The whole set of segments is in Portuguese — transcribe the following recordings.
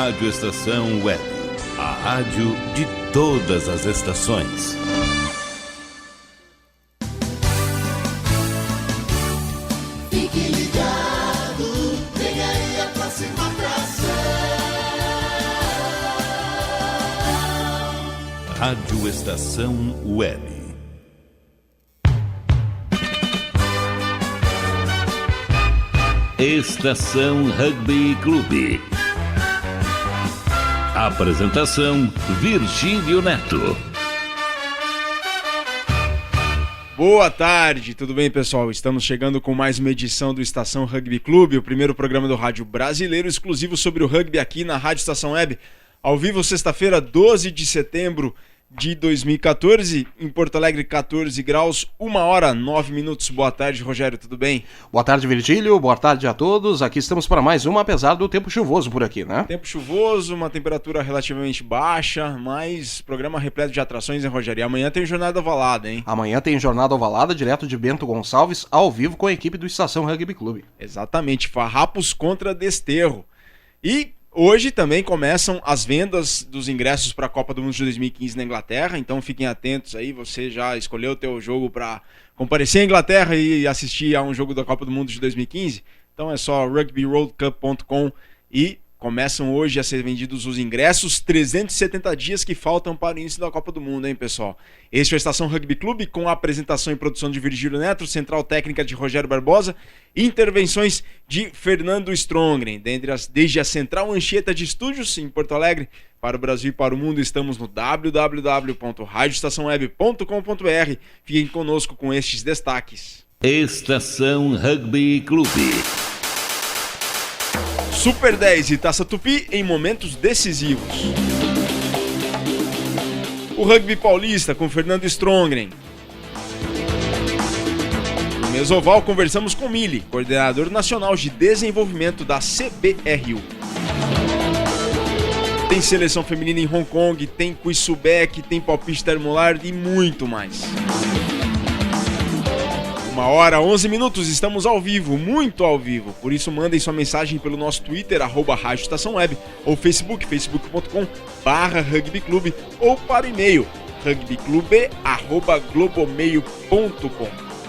Rádio Estação Web, a rádio de todas as estações. Fique ligado, vem aí a próxima atração. Rádio Estação Web. Estação Rugby Clube. Apresentação: Virgílio Neto. Boa tarde, tudo bem, pessoal? Estamos chegando com mais uma edição do Estação Rugby Clube, o primeiro programa do rádio brasileiro exclusivo sobre o rugby aqui na Rádio Estação Web. Ao vivo, sexta-feira, 12 de setembro de 2014, em Porto Alegre, 14 graus, 1 hora, 9 minutos. Boa tarde, Rogério, tudo bem? Boa tarde, Virgílio, boa tarde a todos. Aqui estamos para mais uma, apesar do tempo chuvoso por aqui, né? Tempo chuvoso, uma temperatura relativamente baixa, mas programa repleto de atrações, hein, Rogério? E amanhã tem Jornada Ovalada, hein? Amanhã tem Jornada Ovalada, direto de Bento Gonçalves, ao vivo com a equipe do Estação Rugby Clube. Exatamente, Farrapos contra Desterro. E hoje também começam as vendas dos ingressos para a Copa do Mundo de 2015 na Inglaterra, então fiquem atentos aí, você já escolheu o teu jogo para comparecer à Inglaterra e assistir a um jogo da Copa do Mundo de 2015? Então é só rugbyworldcup.com e começam hoje a ser vendidos os ingressos, 370 dias que faltam para o início da Copa do Mundo, hein, pessoal? Este é a Estação Rugby Clube, com a apresentação e produção de Virgílio Neto, central técnica de Rogério Barbosa, e intervenções de Fernando Strongren. Desde a Central Anchieta de Estúdios, em Porto Alegre, para o Brasil e para o mundo, estamos no www.radioestaçãoweb.com.br. Fiquem conosco com estes destaques. Estação Rugby Clube. Super 10 e Taça Tupi em momentos decisivos. O rugby paulista com Fernando Strongren. No Mesoval conversamos com Mili, coordenador nacional de desenvolvimento da CBRU. Tem seleção feminina em Hong Kong, tem quiz Subek, tem palpite termolar e muito mais. 1 hora, 11 minutos, estamos ao vivo, muito ao vivo. Por isso mandem sua mensagem pelo nosso Twitter, @Rádio Estação Web, ou Facebook, facebook.com/rugbyclube, ou para o e-mail, rugbyclube@globomeio.com.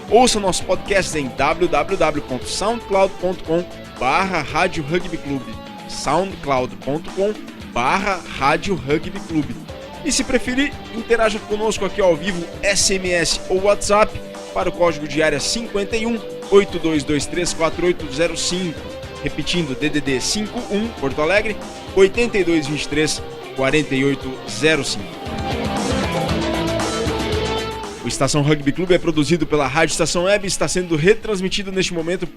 Ouça nosso podcast em www.soundcloud.com/Rádio Rugby Clube, soundcloud.com/Rádio Rugby Clube. E se preferir, interaja conosco aqui ao vivo, SMS ou WhatsApp, para o código de área 51 8223 4805. Repetindo, DDD 51 Porto Alegre 8223 4805. O Estação Rugby Clube é produzido pela Rádio Estação Web e está sendo retransmitido neste momento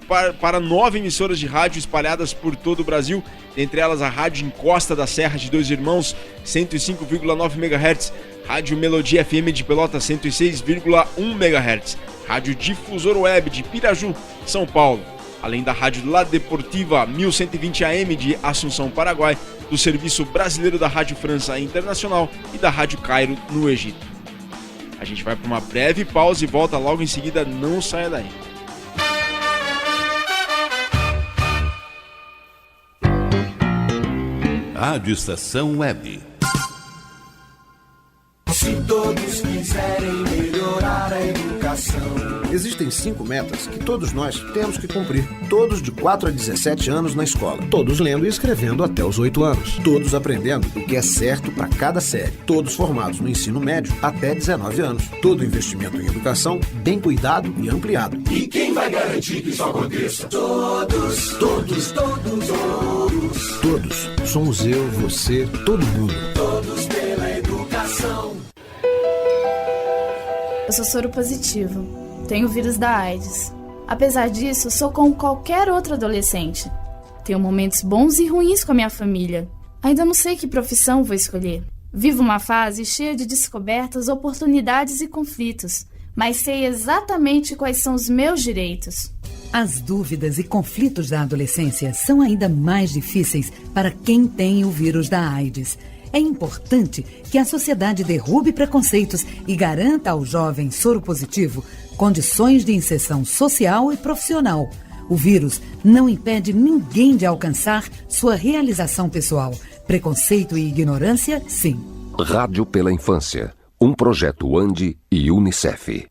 para 9 emissoras de rádio espalhadas por todo o Brasil, entre elas a Rádio Encosta da Serra de Dois Irmãos, 105,9 MHz, Rádio Melodia FM de Pelotas, 106,1 MHz, Rádio Difusor Web de Piraju, São Paulo, além da Rádio La Deportiva 1120 AM de Assunção, Paraguai, do Serviço Brasileiro da Rádio França Internacional e da Rádio Cairo, no Egito. A gente vai para uma breve pausa e volta logo em seguida, não saia daí. Rádio Estação Web. Se todos quiserem melhorar a educação. Existem 5 metas que todos nós temos que cumprir. Todos de 4 a 17 anos na escola. Todos lendo e escrevendo até os 8 anos. Todos aprendendo o que é certo para cada série. Todos formados no ensino médio até 19 anos. Todo investimento em educação bem cuidado e ampliado. E quem vai garantir que isso aconteça? Todos, todos, todos, todos. Todos. Somos eu, você, todo mundo. Todos pela educação. Eu sou soro positivo. Tenho o vírus da AIDS. Apesar disso, sou como qualquer outro adolescente. Tenho momentos bons e ruins com a minha família. Ainda não sei que profissão vou escolher. Vivo uma fase cheia de descobertas, oportunidades e conflitos, mas sei exatamente quais são os meus direitos. As dúvidas e conflitos da adolescência são ainda mais difíceis para quem tem o vírus da AIDS. É importante que a sociedade derrube preconceitos e garanta ao jovem soropositivo condições de inserção social e profissional. O vírus não impede ninguém de alcançar sua realização pessoal, Preconceito e ignorância, sim. Rádio pela Infância, um projeto ANDI e Unicef.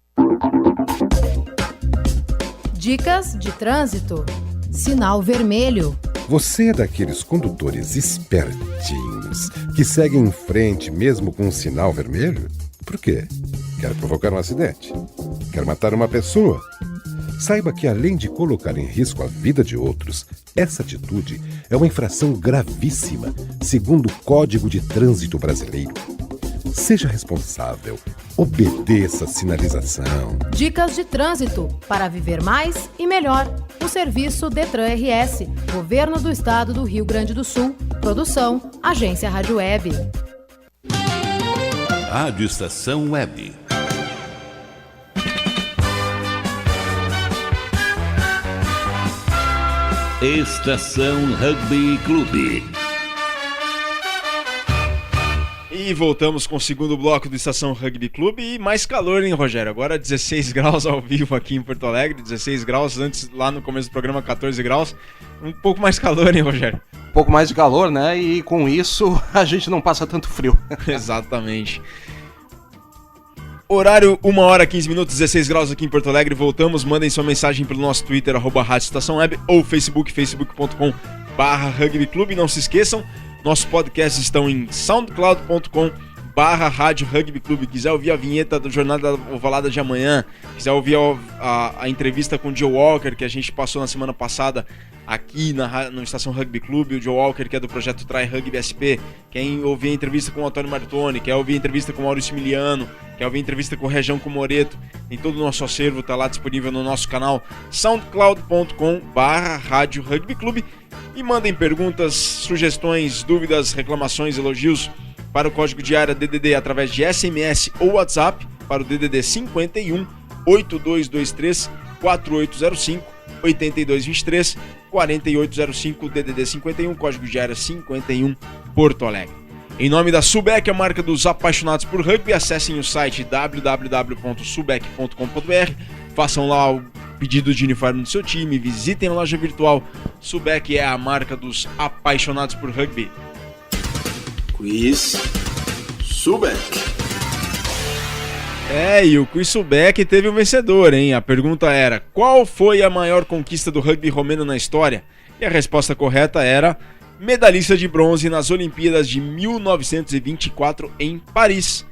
Dicas de trânsito. Sinal vermelho. Você é daqueles condutores espertinhos que seguem em frente mesmo com um sinal vermelho? Por quê? Quer provocar um acidente? Quer matar uma pessoa? Saiba que, além de colocar em risco a vida de outros, essa atitude é uma infração gravíssima, segundo o Código de Trânsito Brasileiro. Seja responsável, obedeça a sinalização. Dicas de trânsito para viver mais e melhor. O serviço Detran RS, Governo do Estado do Rio Grande do Sul. Produção, Agência Rádio Web. Rádio Estação Web. Estação Rugby Clube. E voltamos com o segundo bloco do Estação Rugby Clube e mais calor, hein, Rogério? Agora 16 graus ao vivo aqui em Porto Alegre, 16 graus, antes lá no começo do programa 14 graus. Um pouco mais calor, hein, Rogério? Um pouco mais de calor, né? E com isso a gente não passa tanto frio. Exatamente. Horário 1h15, 16 graus aqui em Porto Alegre. Voltamos, mandem sua mensagem pelo nosso Twitter, @Rádio Estação Web, ou facebook.com/rugbyclube. Não se esqueçam, nossos podcasts estão em soundcloud.com/Rádio Rugby Clube. Quiser ouvir a vinheta do Jornada Ovalada de amanhã, quiser ouvir a entrevista com o Joe Walker, que a gente passou na semana passada aqui no Estação Rugby Clube, o Joe Walker, que é do projeto Try Rugby SP, quer ouvir a entrevista com o Antônio Martoni, quer ouvir a entrevista com o Maurício Miliano, quer ouvir a entrevista com o Rejão Comoreto, tem todo o nosso acervo, tá lá disponível no nosso canal soundcloud.com/Rádio Rugby Clube. E mandem perguntas, sugestões, dúvidas, reclamações, elogios para o código de área DDD através de SMS ou WhatsApp para o DDD 51 8223 4805 8223 4805 DDD 51, código de área 51, Porto Alegre. Em nome da Subec, a marca dos apaixonados por rugby, acessem o site www.subec.com.br, façam lá o pedido de uniforme do seu time, visitem a loja virtual. Subec é a marca dos apaixonados por rugby. Quiz Subec. E o Quiz Subec teve um vencedor, hein? A pergunta era: qual foi a maior conquista do rugby romeno na história? E a resposta correta era: medalhista de bronze nas Olimpíadas de 1924 em Paris.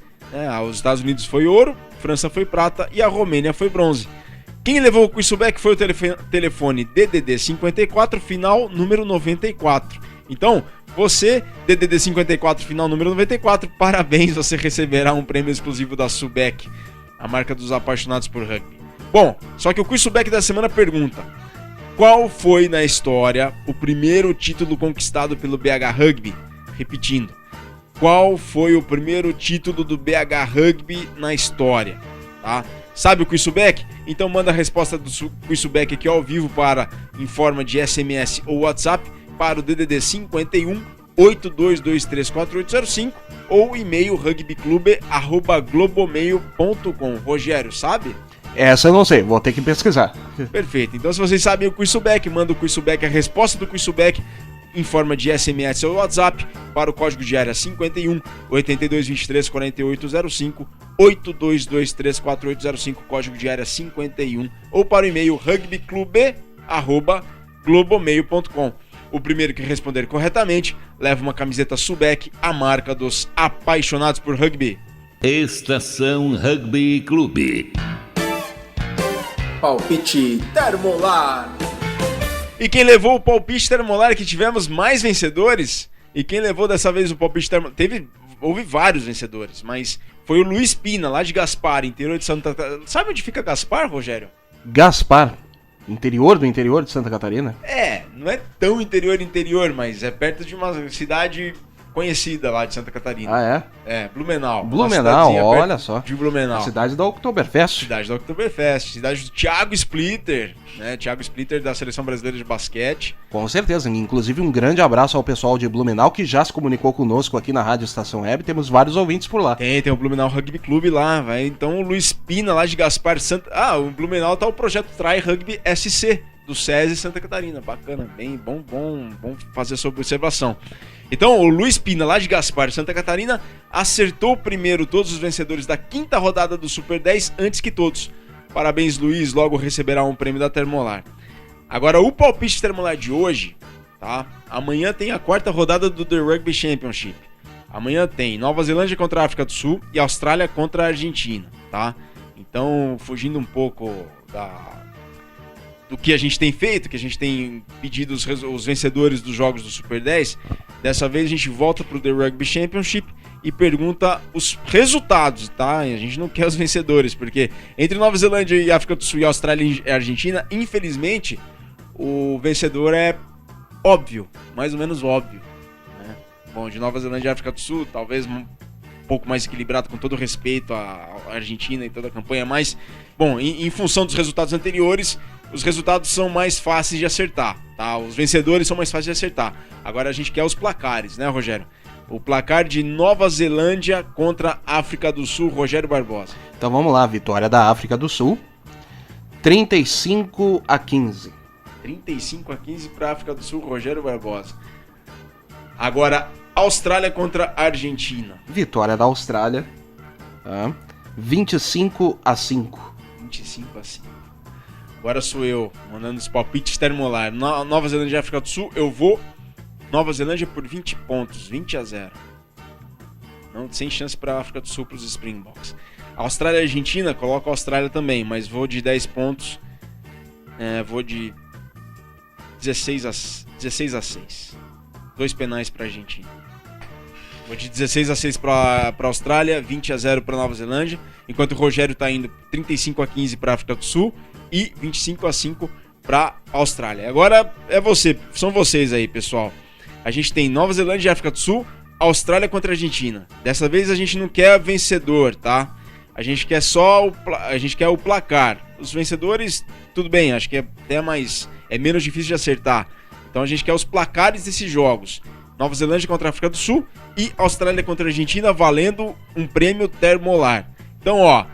Os Estados Unidos foi ouro, França foi prata e a Romênia foi bronze. Quem levou o Quiz Subec foi o telefone DDD 54, final número 94. Então, você, DDD 54, final número 94, parabéns, você receberá um prêmio exclusivo da Subec, a marca dos apaixonados por rugby. Bom, só que o Quiz Subec da semana pergunta: qual foi na história o primeiro título conquistado pelo BH Rugby? Repetindo, qual foi o primeiro título do BH Rugby na história? Tá? Sabe o Quiz Subec? Então manda a resposta do Quiz Subec aqui ao vivo em forma de SMS ou WhatsApp para o DDD 51 8223 4805 ou e-mail rugbyclube@globomail.com. Rogério, sabe? Essa eu não sei, vou ter que pesquisar. Perfeito. Então, se vocês sabem o Quiz Subec, manda o Quiz Subec, a resposta do Quiz Subec em forma de SMS ou WhatsApp para o código de área 51 8223 4805 8223 4805, código de área 51, ou para o e-mail rugbyclube@globomail.com. O primeiro que responder corretamente leva uma camiseta Subec, a marca dos apaixonados por rugby. Estação Rugby Clube. Palpite Termolar. E quem levou o palpite termolar, que tivemos mais vencedores, e quem levou dessa vez o palpite termolar, houve vários vencedores, mas foi o Luiz Pina, lá de Gaspar, interior de Santa Catarina. Sabe onde fica Gaspar, Rogério? Gaspar? Interior do interior de Santa Catarina? Não é tão interior, mas é perto de uma cidade conhecida lá de Santa Catarina. Blumenau. Blumenau, olha só. De Blumenau. A cidade da Oktoberfest. Cidade do Thiago Splitter, né? Thiago Splitter da Seleção Brasileira de Basquete. Com certeza, inclusive um grande abraço ao pessoal de Blumenau que já se comunicou conosco aqui na Rádio Estação Web, temos vários ouvintes por lá. Tem o Blumenau Rugby Clube lá, vai. Então o Luiz Pina lá de Gaspar Santa... o Blumenau tá o projeto Try Rugby SC, do SESI Santa Catarina. Bacana, bem bom fazer essa observação. Então, o Luiz Pina, lá de Gaspar, Santa Catarina, acertou primeiro todos os vencedores da 5ª rodada do Super 10 antes que todos. Parabéns, Luiz, logo receberá um prêmio da Termolar. Agora, o palpite Termolar de hoje, tá? Amanhã tem a 4ª rodada do The Rugby Championship. Amanhã tem Nova Zelândia contra a África do Sul e Austrália contra a Argentina, tá? Então, fugindo um pouco do que a gente tem feito, que a gente tem pedido os vencedores dos jogos do Super 10, dessa vez a gente volta pro The Rugby Championship e pergunta os resultados, tá? A gente não quer os vencedores, porque entre Nova Zelândia e África do Sul e Austrália e Argentina, infelizmente, o vencedor é óbvio, mais ou menos óbvio, né? Bom, de Nova Zelândia e África do Sul, talvez um pouco mais equilibrado, com todo respeito à Argentina e toda a campanha, mas, bom, em função dos resultados anteriores, os resultados são mais fáceis de acertar, tá? Os vencedores são mais fáceis de acertar. Agora a gente quer os placares, né, Rogério? O placar de Nova Zelândia contra África do Sul, Rogério Barbosa. Então vamos lá, vitória da África do Sul, 35-15. 35-15 para a África do Sul, Rogério Barbosa. Agora, Austrália contra Argentina. Vitória da Austrália, 25-5. 25-5. Agora sou eu, mandando os palpites Termolar. Nova Zelândia e África do Sul, eu vou Nova Zelândia por 20 pontos, 20-0. Não, sem chance para a África do Sul, para os Springboks. Austrália e Argentina, coloco a Austrália também, mas vou de 10 pontos. Vou de 16-6. 2 penais para a Argentina. Vou de 16-6 para a Austrália, 20-0 para Nova Zelândia, enquanto o Rogério está indo 35-15 para a África do Sul e 25-5 para a Austrália. Agora são vocês aí, pessoal. A gente tem Nova Zelândia e África do Sul, Austrália contra a Argentina. Dessa vez a gente não quer vencedor, tá? A gente quer o placar. Os vencedores, tudo bem, acho que é menos difícil de acertar. Então a gente quer os placares desses jogos. Nova Zelândia contra a África do Sul e Austrália contra a Argentina, valendo um prêmio Termolar. Então, ó,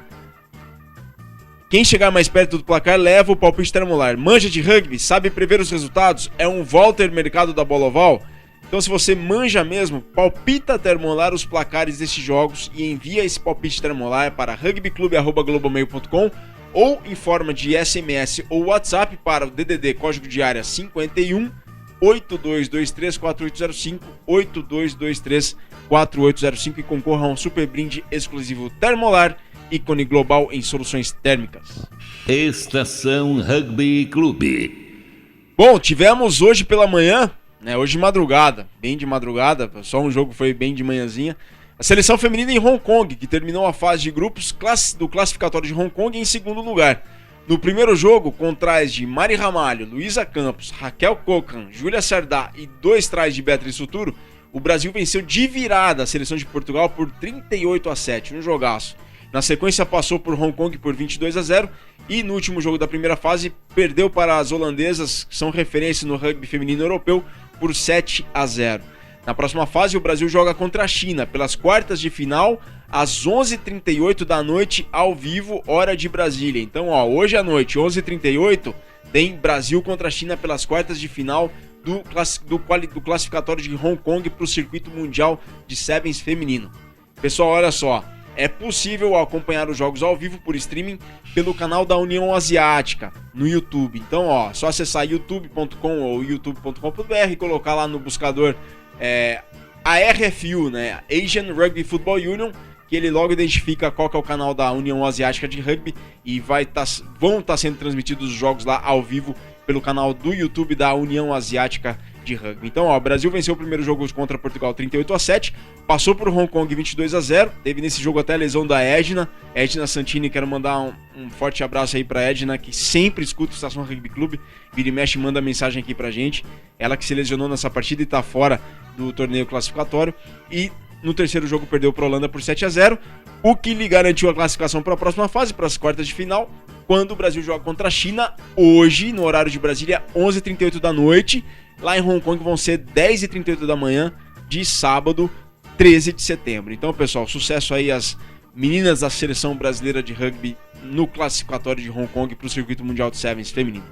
quem chegar mais perto do placar leva o palpite Termolar. Manja de rugby? Sabe prever os resultados? É um Walter Mercado da Bola Oval? Então, se você manja mesmo, palpita Termolar os placares desses jogos e envia esse palpite Termolar para rugbyclube@globomail.com ou em forma de SMS ou WhatsApp para o DDD código de área 51 8223-4805, 8223-4805 e concorra a um super brinde exclusivo Termolar, ícone global em soluções térmicas. Estação Rugby Clube. Bom, tivemos hoje pela manhã, né, hoje de madrugada, bem de madrugada, só um jogo foi bem de manhãzinha, a seleção feminina em Hong Kong, que terminou a fase de grupos do classificatório de Hong Kong em segundo lugar. No primeiro jogo, com trás de Mari Ramalho, Luísa Campos, Raquel Cocan, Júlia Sardá e 2 trás de Beatriz Suturo, o Brasil venceu de virada a seleção de Portugal por 38-7, um jogaço. Na sequência passou por Hong Kong por 22-0 e no último jogo da primeira fase perdeu para as holandesas, que são referência no rugby feminino europeu, por 7-0. Na próxima fase o Brasil joga contra a China pelas quartas de final às 11h38 da noite ao vivo, hora de Brasília. Então, ó, hoje à noite, 11h38, tem Brasil contra a China pelas quartas de final do classificatório de Hong Kong para o circuito mundial de Sevens feminino. Pessoal, olha só, é possível acompanhar os jogos ao vivo por streaming pelo canal da União Asiática no YouTube. Então, ó, só acessar youtube.com ou youtube.com.br e colocar lá no buscador a RFU, né, Asian Rugby Football Union, que ele logo identifica qual que é o canal da União Asiática de Rugby e vão estar sendo transmitidos os jogos lá ao vivo pelo canal do YouTube da União Asiática de Rugby. Então, ó, o Brasil venceu o primeiro jogo contra Portugal 38-7, passou por Hong Kong 22-0, teve nesse jogo até a lesão da Edna Santini. Quero mandar um forte abraço aí pra Edna, que sempre escuta o Estação Rugby Clube, vira e mexe, manda mensagem aqui pra gente. Ela que se lesionou nessa partida e tá fora do torneio classificatório, e no terceiro jogo perdeu para a Holanda por 7-0, o que lhe garantiu a classificação para a próxima fase, para as quartas de final, quando o Brasil joga contra a China, hoje, no horário de Brasília, 11h38 da noite. Lá em Hong Kong vão ser 10h38 da manhã de sábado, 13 de setembro. Então, pessoal, sucesso aí às meninas da seleção brasileira de rugby no classificatório de Hong Kong para o circuito mundial de Sevens feminino.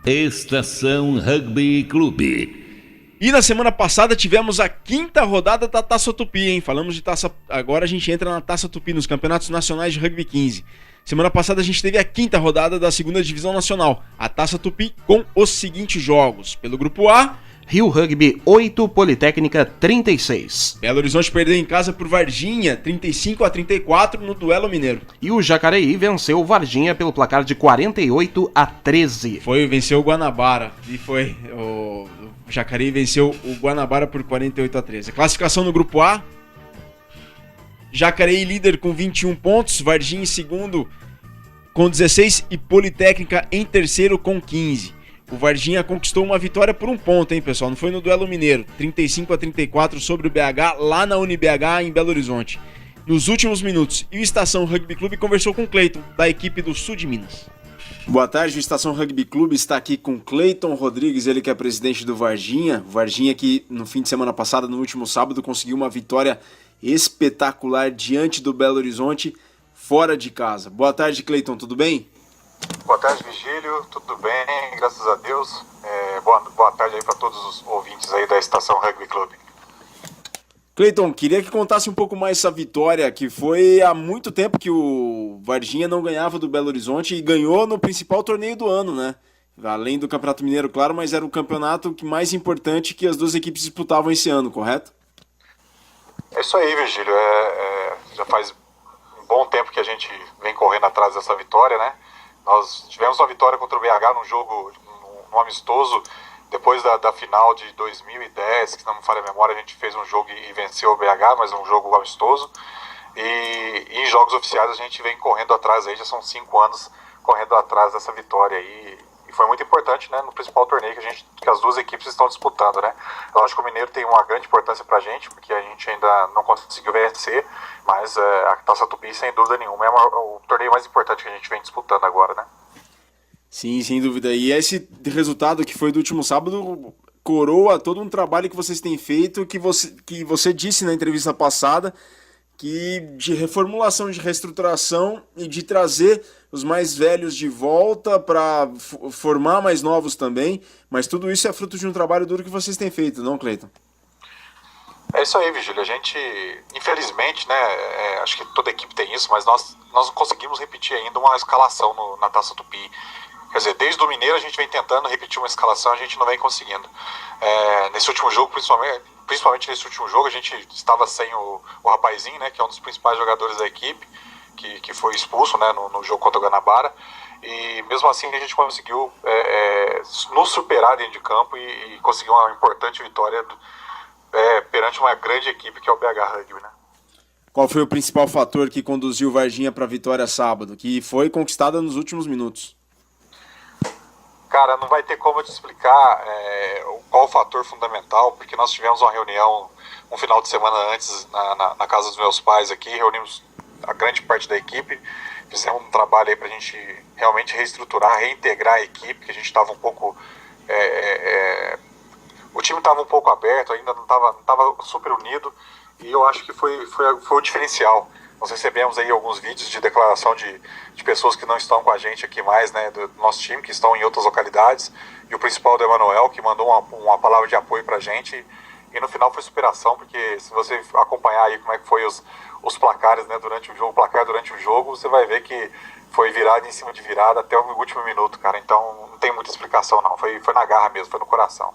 Estação Rugby Clube. E na semana passada tivemos a 5ª rodada da Taça Tupi, hein? Falamos de Taça... Agora a gente entra na Taça Tupi, nos Campeonatos Nacionais de Rugby 15. Semana passada a gente teve a 5ª rodada da 2ª Divisão Nacional, a Taça Tupi, com os seguintes jogos. Pelo Grupo A, Rio Rugby 8, Politécnica 36. Belo Horizonte perdeu em casa por Varginha, 35-34 no duelo mineiro. E o Jacareí venceu o Varginha pelo placar de 48-13. Venceu o Guanabara. E foi. O Jacareí venceu o Guanabara por 48-13. A classificação no Grupo A: Jacareí líder com 21 pontos, Varginha em segundo com 16 e Politécnica em terceiro com 15. O Varginha conquistou uma vitória por 1 ponto, hein, pessoal? Não foi no duelo mineiro. 35-34 sobre o BH, lá na UniBH, em Belo Horizonte. Nos últimos minutos, e o Estação Rugby Clube conversou com o Cleiton, da equipe do Sul de Minas. Boa tarde, o Estação Rugby Clube está aqui com Cleiton Rodrigues, ele que é presidente do Varginha. O Varginha que no fim de semana passada, no último sábado, conseguiu uma vitória espetacular diante do Belo Horizonte, fora de casa. Boa tarde, Cleiton, tudo bem? Boa tarde, Vigílio, tudo bem, graças a Deus. Boa tarde aí para todos os ouvintes aí da Estação Rugby Clube. Cleiton, queria que contasse um pouco mais essa vitória, que foi há muito tempo que o Varginha não ganhava do Belo Horizonte e ganhou no principal torneio do ano, né? Além do Campeonato Mineiro, claro, mas era o campeonato mais importante que as duas equipes disputavam esse ano, correto? É isso aí, Vigílio. Já faz um bom tempo que a gente vem correndo atrás dessa vitória, né? Nós tivemos uma vitória contra o BH num jogo, num amistoso, depois da final de 2010, que não me falha a memória, a gente fez um jogo e venceu o BH, mas um jogo amistoso. E em jogos oficiais a gente vem correndo atrás aí, já são 5 anos correndo atrás dessa vitória aí. E foi muito importante, né, no principal torneio que as duas equipes estão disputando, né? Eu acho que o Mineiro tem uma grande importância pra gente, porque a gente ainda não conseguiu vencer, mas a Taça Tupi, sem dúvida nenhuma, é o torneio mais importante que a gente vem disputando agora, né? Sim, sem dúvida. E esse resultado que foi do último sábado coroa todo um trabalho que vocês têm feito, que você disse na entrevista passada, que de reformulação, de reestruturação e de trazer os mais velhos de volta para formar mais novos também, mas tudo isso é fruto de um trabalho duro que vocês têm feito, não, Cleiton? É isso aí, Vigílio. A gente, infelizmente, né, acho que toda equipe tem isso, mas nós não conseguimos repetir ainda uma escalação na Taça Tupi. Quer dizer, desde o Mineiro a gente vem tentando repetir uma escalação, a gente não vem conseguindo. Nesse último jogo, principalmente nesse último jogo, a gente estava sem o rapazinho, né, que é um dos principais jogadores da equipe, que foi expulso, né, no jogo contra o Guanabara. E mesmo assim a gente conseguiu nos superar dentro de campo e conseguir uma importante vitória perante uma grande equipe que é o BH Rugby, né? Qual foi o principal fator que conduziu o Varginha para a vitória sábado, que foi conquistada nos últimos minutos? Cara, não vai ter como eu te explicar qual o fator fundamental, porque nós tivemos uma reunião um final de semana antes na casa dos meus pais aqui, reunimos a grande parte da equipe, fizemos um trabalho aí pra gente realmente reestruturar, reintegrar a equipe, que a gente estava um pouco... o time estava um pouco aberto, ainda não estava super unido, e eu acho que foi o diferencial. Nós recebemos aí alguns vídeos de declaração de pessoas que não estão com a gente aqui mais, né, do nosso time, que estão em outras localidades, e o principal do Emanuel, que mandou uma palavra de apoio pra gente, e no final foi superação, porque se você acompanhar aí como é que foi os placares, né, durante o jogo, o placar durante o jogo, você vai ver que foi virada em cima de virada até o último minuto, cara. Então não tem muita explicação não, foi na garra mesmo, foi no coração.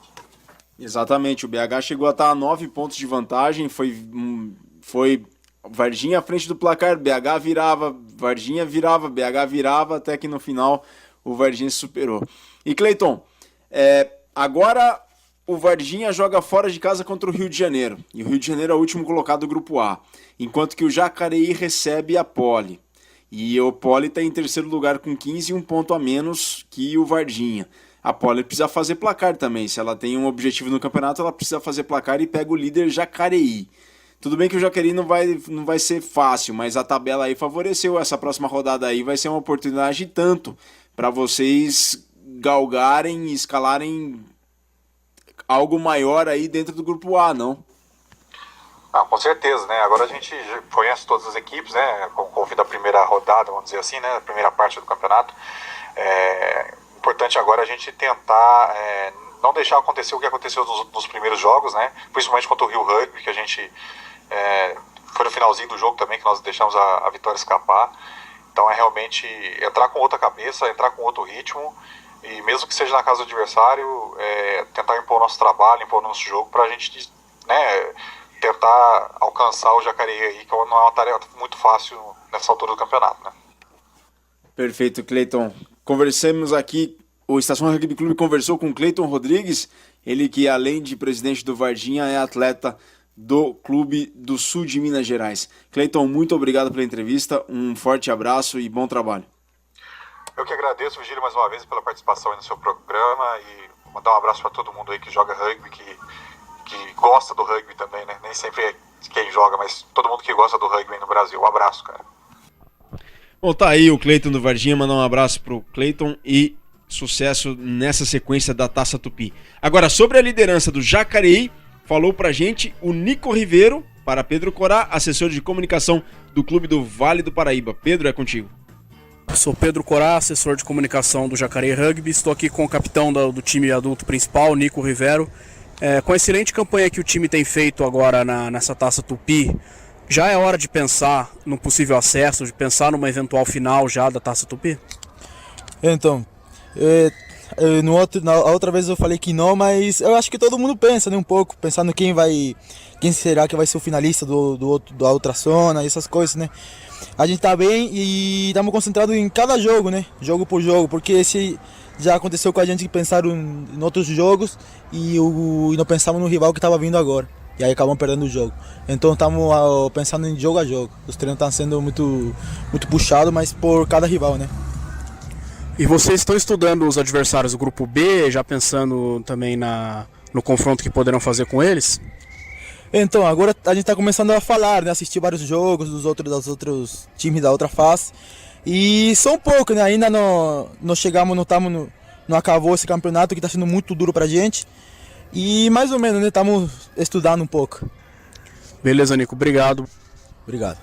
Exatamente, o BH chegou a estar a 9 pontos de vantagem, foi Varginha à frente do placar, BH virava, Varginha virava, BH virava, até que no final o Varginha se superou. E Cleiton, agora o Varginha joga fora de casa contra o Rio de Janeiro, e o Rio de Janeiro é o último colocado do grupo A, enquanto que o Jacareí recebe a Poli, e o Poli está em terceiro lugar com 15 e 1 ponto a menos que o Varginha. A Poli precisa fazer placar também, se ela tem um objetivo no campeonato, ela precisa fazer placar e pega o líder Jacareí. Tudo bem que o Jacareí não vai ser fácil, mas a tabela aí favoreceu. Essa próxima rodada aí vai ser uma oportunidade tanto para vocês galgarem e escalarem algo maior aí dentro do grupo A, não? Com certeza, né? Agora a gente conhece todas as equipes, né? Com o fim da primeira rodada, vamos dizer assim, né? A primeira parte do campeonato. importante agora é a gente tentar não deixar acontecer o que aconteceu nos primeiros jogos, né? Principalmente contra o Rio Rugby, que a gente foi no finalzinho do jogo também que nós deixamos a vitória escapar. Então é realmente entrar com outra cabeça, entrar com outro ritmo, e mesmo que seja na casa do adversário, tentar impor o nosso trabalho, impor o nosso jogo, para a gente, né, tentar alcançar o Jacareí aí, que não é uma tarefa muito fácil nessa altura do campeonato, né? Perfeito, Cleiton. Conversamos aqui, o Estação Rugby Clube conversou com o Cleiton Rodrigues, ele que além de presidente do Varginha é atleta do Clube do Sul de Minas Gerais. Cleiton, muito obrigado pela entrevista, um forte abraço e bom trabalho. Eu que agradeço, Virgílio, mais uma vez pela participação aí no seu programa, e mandar um abraço para todo mundo aí que joga rugby, que gosta do rugby também, né? Nem sempre é quem joga, mas todo mundo que gosta do rugby aí no Brasil. Um abraço, cara. Bom, tá aí o Cleiton do Varginha, mandar um abraço pro Cleiton e sucesso nessa sequência da Taça Tupi. Agora, sobre a liderança do Jacareí, falou pra gente o Nico Ribeiro, para Pedro Corá, assessor de comunicação do Clube do Vale do Paraíba. Pedro, é contigo. Sou Pedro Corá, assessor de comunicação do Jacareí Rugby. Estou aqui com o capitão do time adulto principal, Nico Ribeiro. Com a excelente campanha que o time tem feito agora nessa Taça Tupi, já é hora de pensar no possível acesso, de pensar numa eventual final já da Taça Tupi? Então, na outra vez eu falei que não, mas eu acho que todo mundo pensa, né, um pouco, pensando quem será que vai ser o finalista da outra zona, essas coisas, né? A gente tá bem e estamos concentrados em cada jogo, né? Jogo por jogo, porque esse já aconteceu com a gente que pensaram em outros jogos e não pensamos no rival que estava vindo agora. E aí acabamos perdendo o jogo. Então estamos pensando em jogo a jogo. Os treinos estão sendo muito, muito puxados, mas por cada rival, né? E vocês estão estudando os adversários do grupo B, já pensando também no confronto que poderão fazer com eles? Então, agora a gente está começando a falar, né? Assistir vários jogos dos outros times da outra face. E só um pouco, né? Ainda não chegamos, não acabou esse campeonato que está sendo muito duro pra gente. E mais ou menos, né? Estamos estudando um pouco. Beleza, Nico. Obrigado. Obrigado.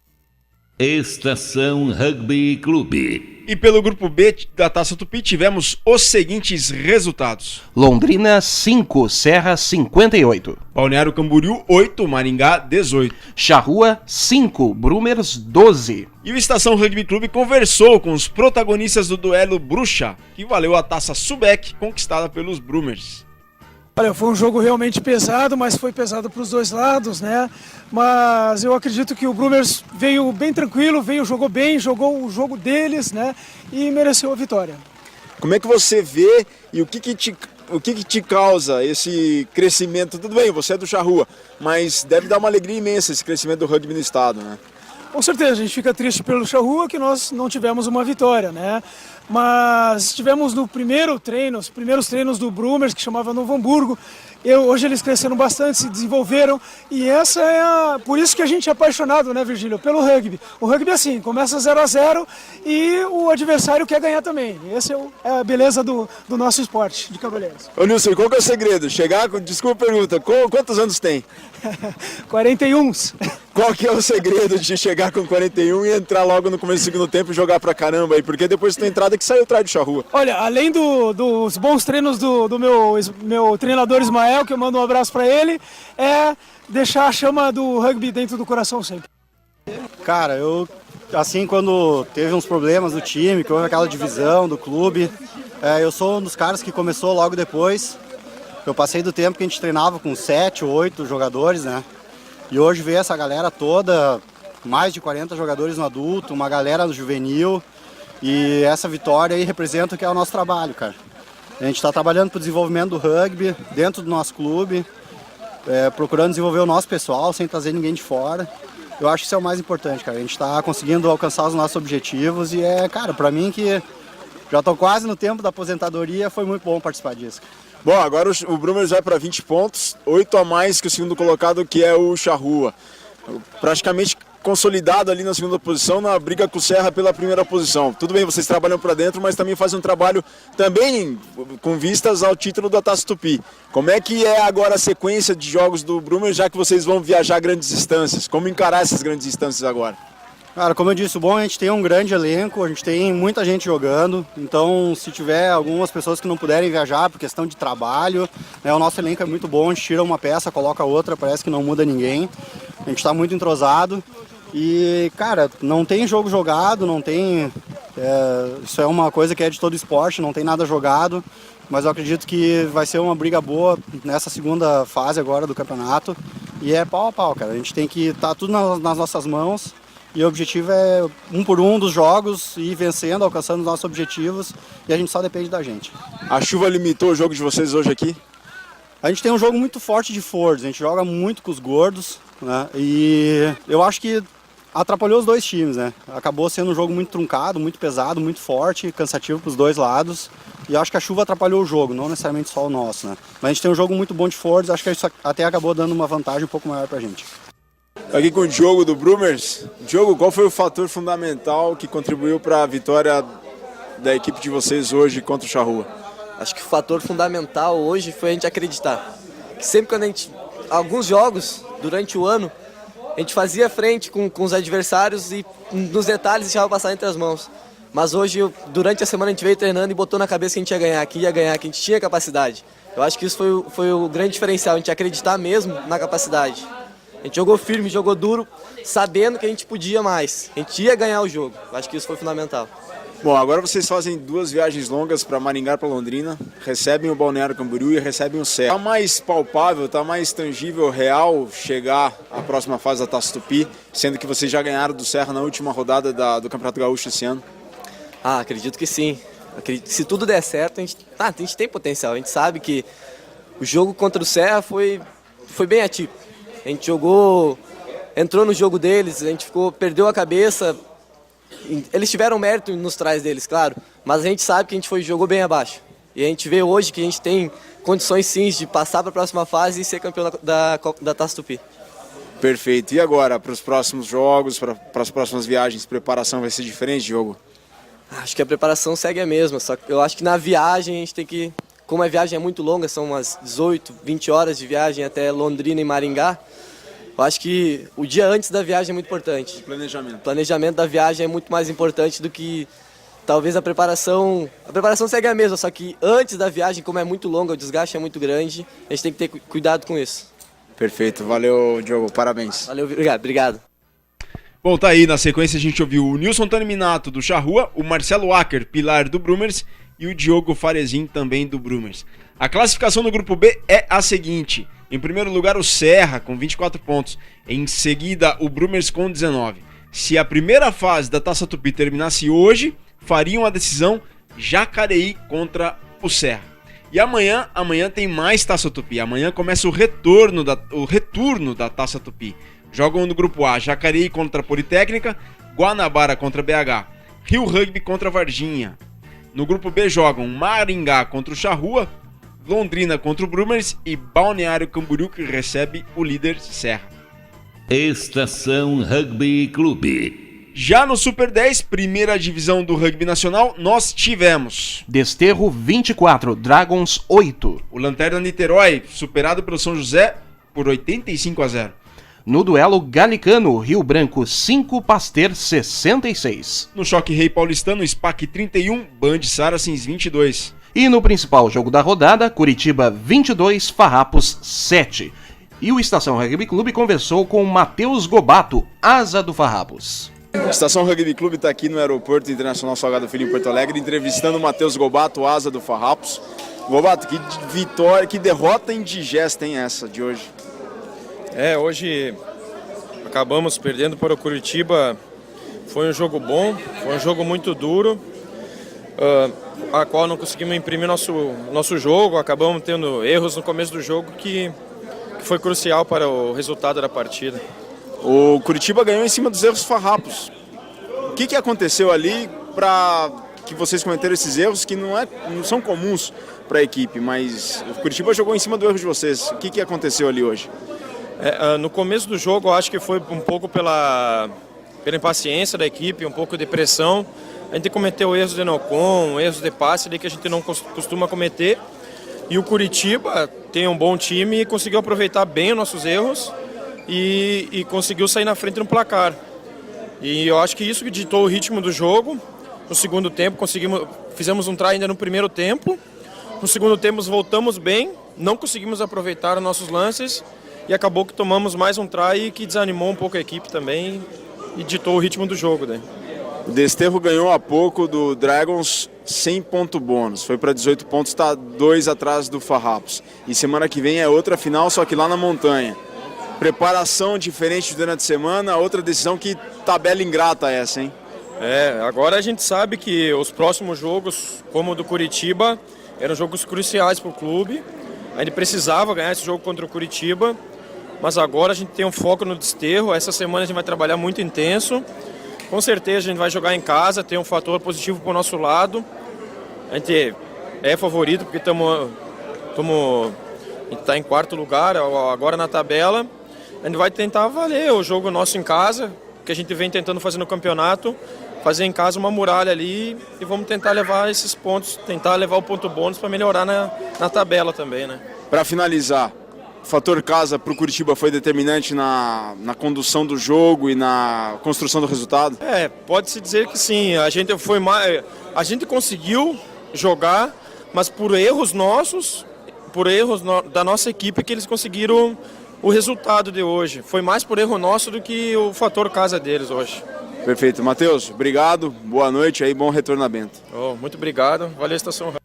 Estação Rugby Clube. E pelo grupo B da Taça Tupi tivemos os seguintes resultados: Londrina 5, Serra 58. Balneário Camboriú 8, Maringá 18. Charrua 5, Brumers 12. E o Estação Rugby Clube conversou com os protagonistas do duelo Bruxa, que valeu a Taça Subec conquistada pelos Brumers. Olha, foi um jogo realmente pesado, mas foi pesado para os dois lados, né? Mas eu acredito que o Brumers veio bem tranquilo, jogou bem, jogou o jogo deles, né? E mereceu a vitória. Como é que você vê e o que te causa esse crescimento? Tudo bem, você é do Charrua, mas deve dar uma alegria imensa esse crescimento do rugby no estado, né? Com certeza, a gente fica triste pelo Charrua que nós não tivemos uma vitória, né? Mas tivemos os primeiros treinos do Brumers, que chamava Novo Hamburgo. Hoje eles cresceram bastante, se desenvolveram, e essa por isso que a gente é apaixonado, né, Virgílio, pelo rugby. O rugby é assim, começa 0-0 e o adversário quer ganhar também. Essa é a beleza do nosso esporte de cavalheiros. Ô Nilson, qual que é o segredo? Desculpa a pergunta, quantos anos tem? 41. Qual que é o segredo de chegar com 41 e entrar logo no começo do segundo tempo e jogar pra caramba aí? Porque depois da tua entrada que saiu atrás do Charrua. Olha, além dos bons treinos do meu treinador Ismael, que eu mando um abraço pra ele, é deixar a chama do rugby dentro do coração sempre. Cara, quando teve uns problemas do time, que houve aquela divisão do clube, eu sou um dos caras que começou logo depois. Eu passei do tempo que a gente treinava com 7 ou 8 jogadores, né? E hoje veio essa galera toda, mais de 40 jogadores no adulto, uma galera no juvenil. E essa vitória aí representa o que é o nosso trabalho, cara. A gente está trabalhando para o desenvolvimento do rugby dentro do nosso clube, procurando desenvolver o nosso pessoal sem trazer ninguém de fora. Eu acho que isso é o mais importante, cara. A gente está conseguindo alcançar os nossos objetivos e cara, para mim que já estou quase no tempo da aposentadoria, foi muito bom participar disso. Bom, agora o Brumers vai para 20 pontos, 8 a mais que o segundo colocado, que é o Charrua. Praticamente consolidado ali na segunda posição, na briga com o Serra pela primeira posição. Tudo bem, vocês trabalham para dentro, mas também fazem um trabalho também com vistas ao título da Taça Tupi. Como é que é agora a sequência de jogos do Brumers, já que vocês vão viajar grandes distâncias? Como encarar essas grandes distâncias agora? Cara, como eu disse, o bom é a gente tem um grande elenco, a gente tem muita gente jogando, então se tiver algumas pessoas que não puderem viajar por questão de trabalho, né, o nosso elenco é muito bom, a gente tira uma peça, coloca outra, parece que não muda ninguém, a gente está muito entrosado e, cara, não tem jogo jogado, não tem, isso é uma coisa que é de todo esporte, não tem nada jogado, mas eu acredito que vai ser uma briga boa nessa segunda fase agora do campeonato e é pau a pau, cara, a gente tem que estar tudo nas nossas mãos. E o objetivo é um por um dos jogos, ir vencendo, alcançando os nossos objetivos, e a gente só depende da gente. A chuva limitou o jogo de vocês hoje aqui? A gente tem um jogo muito forte de forwards, a gente joga muito com os gordos, né? E eu acho que atrapalhou os dois times, né? Acabou sendo um jogo muito truncado, muito pesado, muito forte, cansativo para os dois lados. E eu acho que a chuva atrapalhou o jogo, não necessariamente só o nosso, né? Mas a gente tem um jogo muito bom de forwards, acho que isso até acabou dando uma vantagem um pouco maior pra gente. Aqui com o Diogo do Brumers. Diogo, qual foi o fator fundamental que contribuiu para a vitória da equipe de vocês hoje contra o Charrua? Acho que o fator fundamental hoje foi a gente acreditar. Que sempre quando a gente... Alguns jogos, durante o ano, a gente fazia frente com os adversários e nos detalhes deixava passar entre as mãos. Mas hoje, durante a semana, a gente veio treinando e botou na cabeça que a gente ia ganhar, que a gente tinha capacidade. Eu acho que isso foi o grande diferencial, a gente acreditar mesmo na capacidade. A gente jogou firme, jogou duro, sabendo que a gente podia mais. A gente ia ganhar o jogo. Acho que isso foi fundamental. Bom, agora vocês fazem 2 viagens longas para Maringá e para Londrina, recebem o Balneário Camboriú e recebem o Serra. Está mais palpável, está mais tangível, real chegar à próxima fase da Taça Tupi, sendo que vocês já ganharam do Serra na última rodada do Campeonato Gaúcho esse ano? Acredito que sim. Acredito que se tudo der certo, a gente tem potencial. A gente sabe que o jogo contra o Serra foi bem atípico. A gente entrou no jogo deles, a gente perdeu a cabeça. Eles tiveram mérito nos trás deles, claro, mas a gente sabe que a gente jogou bem abaixo. E a gente vê hoje que a gente tem condições sim de passar para a próxima fase e ser campeão da Taça Tupi. Perfeito. E agora, para os próximos jogos, para as próximas viagens, preparação vai ser diferente, Diogo? Acho que a preparação segue a mesma, só que eu acho que na viagem a gente tem que... Como a viagem é muito longa, são umas 18, 20 horas de viagem até Londrina e Maringá, eu acho que o dia antes da viagem é muito importante. Planejamento. O planejamento da viagem é muito mais importante do que talvez a preparação. A preparação segue a mesma, só que antes da viagem, como é muito longa, o desgaste é muito grande, a gente tem que ter cuidado com isso. Perfeito. Valeu, Diogo. Parabéns. Valeu, obrigado. Bom, tá aí. Na sequência a gente ouviu o Nilson Taniminato do Charrua, o Marcelo Acker, pilar do Brumers, e o Diogo Farezin, também do Brumers. A classificação do grupo B é a seguinte: em primeiro lugar o Serra com 24 pontos, em seguida o Brumers com 19. Se a primeira fase da Taça Tupi terminasse hoje, fariam a decisão Jacareí contra o Serra. E amanhã tem mais Taça Tupi. Amanhã começa o retorno da Taça Tupi. Jogam no grupo A Jacareí contra a Politécnica, Guanabara contra BH, Rio Rugby contra Varginha. No grupo B jogam Maringá contra o Charrua, Londrina contra o Brumers e Balneário Camboriú, que recebe o líder Serra. Estação Rugby Clube. Já no Super 10, primeira divisão do rugby nacional, nós tivemos Desterro 24, Dragons 8. O Lanterna Niterói, superado pelo São José por 85-0. No duelo Galicano, Rio Branco 5, Pasteur 66. No Choque Rei Paulistano, SPAC 31, Band Saracens 22. E no principal jogo da rodada, Curitiba 22, Farrapos 7. E o Estação Rugby Clube conversou com Matheus Gobato, asa do Farrapos. Estação Rugby Clube está aqui no Aeroporto Internacional Salgado Filho em Porto Alegre, entrevistando o Matheus Gobato, asa do Farrapos. Gobato, que vitória, que derrota indigesta, hein, essa de hoje? Hoje acabamos perdendo para o Curitiba. Foi um jogo bom, foi um jogo muito duro, a qual não conseguimos imprimir nosso jogo. Acabamos tendo erros no começo do jogo que foi crucial para o resultado da partida. O Curitiba ganhou em cima dos erros farrapos. O que aconteceu ali para que vocês cometeram esses erros que não são comuns para a equipe, mas o Curitiba jogou em cima do erro de vocês. O que aconteceu ali hoje? No começo do jogo, eu acho que foi um pouco pela impaciência da equipe, um pouco de pressão. A gente cometeu erros de no-con, erros de passe ali que a gente não costuma cometer. E o Curitiba tem um bom time e conseguiu aproveitar bem os nossos erros e conseguiu sair na frente no placar. E eu acho que isso que ditou o ritmo do jogo. No segundo tempo fizemos um try ainda no primeiro tempo. No segundo tempo voltamos bem, não conseguimos aproveitar os nossos lances e acabou que tomamos mais um try que desanimou um pouco a equipe também e ditou o ritmo do jogo. Né? O Desterro ganhou há pouco do Dragons 100 ponto bônus, foi para 18 pontos, está 2 atrás do Farrapos. E semana que vem é outra final, só que lá na montanha. Preparação diferente durante a semana, outra decisão, que tabela ingrata essa, hein? Agora a gente sabe que os próximos jogos, como o do Curitiba, eram jogos cruciais para o clube. A gente precisava ganhar esse jogo contra o Curitiba, mas agora a gente tem um foco no Desterro. Essa semana a gente vai trabalhar muito intenso. Com certeza a gente vai jogar em casa, tem um fator positivo para o nosso lado. A gente é favorito porque a gente está em quarto lugar agora na tabela. A gente vai tentar valer o jogo nosso em casa, que a gente vem tentando fazer no campeonato, fazer em casa uma muralha ali e vamos tentar levar esses pontos, tentar levar o ponto bônus para melhorar na tabela também, né? Para finalizar, o fator casa para o Curitiba foi determinante na condução do jogo e na construção do resultado? Pode-se dizer que sim. A gente conseguiu jogar, mas por erros nossos, da nossa equipe, que eles conseguiram o resultado de hoje. Foi mais por erro nosso do que o fator casa deles hoje. Perfeito. Matheus, obrigado, boa noite aí, bom retornamento. Muito obrigado, valeu, Estação Rádio.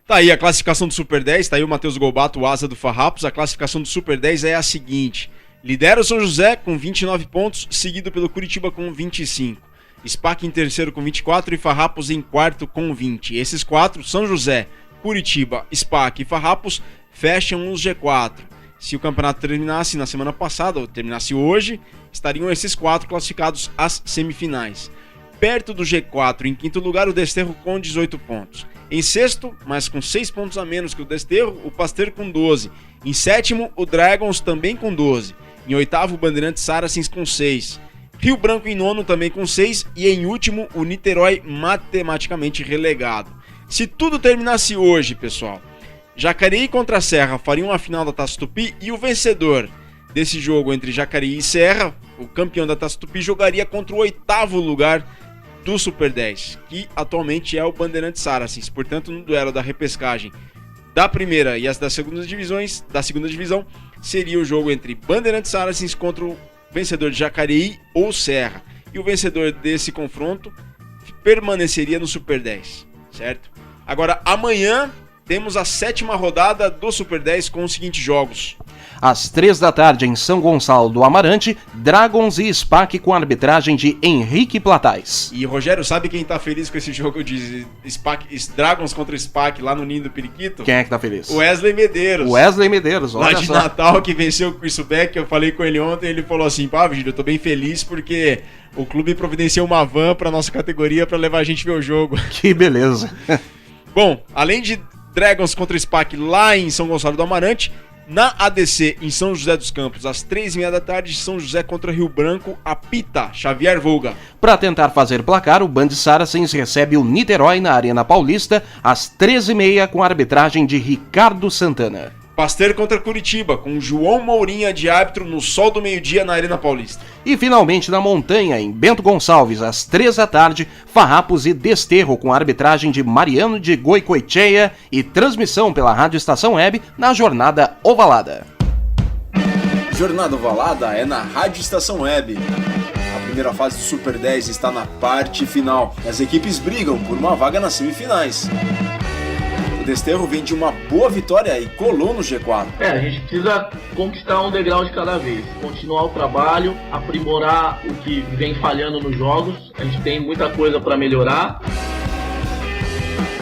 Tá aí a classificação do Super 10, tá aí o Matheus Gobato, o asa do Farrapos. A classificação do Super 10 é a seguinte: lidera o São José com 29 pontos, seguido pelo Curitiba com 25. SPAC em terceiro com 24 e Farrapos em quarto com 20. Esses quatro, São José, Curitiba, SPAC e Farrapos, fecham os G4. Se o campeonato terminasse na semana passada, ou terminasse hoje, estariam esses quatro classificados às semifinais. Perto do G4, em quinto lugar, o Desterro com 18 pontos. Em sexto, mas com 6 pontos a menos que o Desterro, o Pasteur com 12. Em sétimo, o Dragons também com 12. Em oitavo, o Bandeirantes Saracens com 6. Rio Branco em nono também com 6. E em último, o Niterói matematicamente relegado. Se tudo terminasse hoje, pessoal, Jacareí contra a Serra fariam a final da Taça Tupi e o vencedor desse jogo entre Jacareí e Serra, o campeão da Taça Tupi, jogaria contra o oitavo lugar do Super 10, que atualmente é o Bandeirantes Saracens. Portanto, no duelo da repescagem da primeira e as da segunda divisão, seria o jogo entre Bandeirantes Saracens contra o vencedor de Jacareí ou Serra. E o vencedor desse confronto permaneceria no Super 10, certo? Agora, amanhã temos a 7ª rodada do Super 10 com os seguintes jogos. Às 3 da tarde, em São Gonçalo do Amarante, Dragons e SPAC com a arbitragem de Henrique Platais. E Rogério, sabe quem tá feliz com esse jogo de Dragons contra SPAC lá no Ninho do Periquito? Quem é que tá feliz? O Wesley Medeiros. Olha lá de só. Natal, que venceu o Chris Beck. Eu falei com ele ontem, ele falou assim: Vigílio, eu tô bem feliz porque o clube providenciou uma van pra nossa categoria pra levar a gente ver o jogo. Que beleza. Bom, além de Dragons contra SPAC lá em São Gonçalo do Amarante, na ADC em São José dos Campos, às 3h30 da tarde, São José contra Rio Branco, apita Xavier Volga. Para tentar fazer placar, o Band Saracens recebe o Niterói na Arena Paulista às 13h30 com a arbitragem de Ricardo Santana. Pasteur contra Curitiba, com João Mourinha de árbitro no sol do meio-dia na Arena Paulista. E finalmente na Montanha, em Bento Gonçalves, às 3 da tarde, Farrapos e Desterro com a arbitragem de Mariano de Goicoechea e transmissão pela Rádio Estação Web na Jornada Ovalada. Jornada Ovalada é na Rádio Estação Web. A primeira fase do Super 10 está na parte final. As equipes brigam por uma vaga nas semifinais. O Desterro vem de uma boa vitória e colou no G4. A gente precisa conquistar um degrau de cada vez, continuar o trabalho, aprimorar o que vem falhando nos jogos. A gente tem muita coisa para melhorar.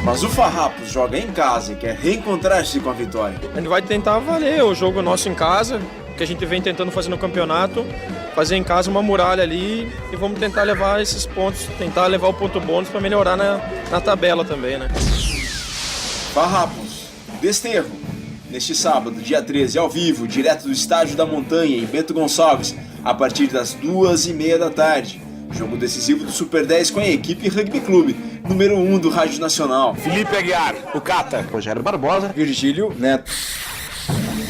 Mas o Farrapos joga em casa e quer reencontrar-se com a vitória. A gente vai tentar valer o jogo nosso em casa, que a gente vem tentando fazer no campeonato, fazer em casa uma muralha ali e vamos tentar levar esses pontos, tentar levar o ponto bônus para melhorar na tabela também, né? Farrapos, Desterro, neste sábado, dia 13, ao vivo, direto do Estádio da Montanha, em Bento Gonçalves, a partir das 2h30 da tarde. Jogo decisivo do Super 10 com a equipe Rugby Clube, número 1 do Rádio Nacional. Felipe Aguiar, o Cata. Rogério Barbosa. Virgílio Neto.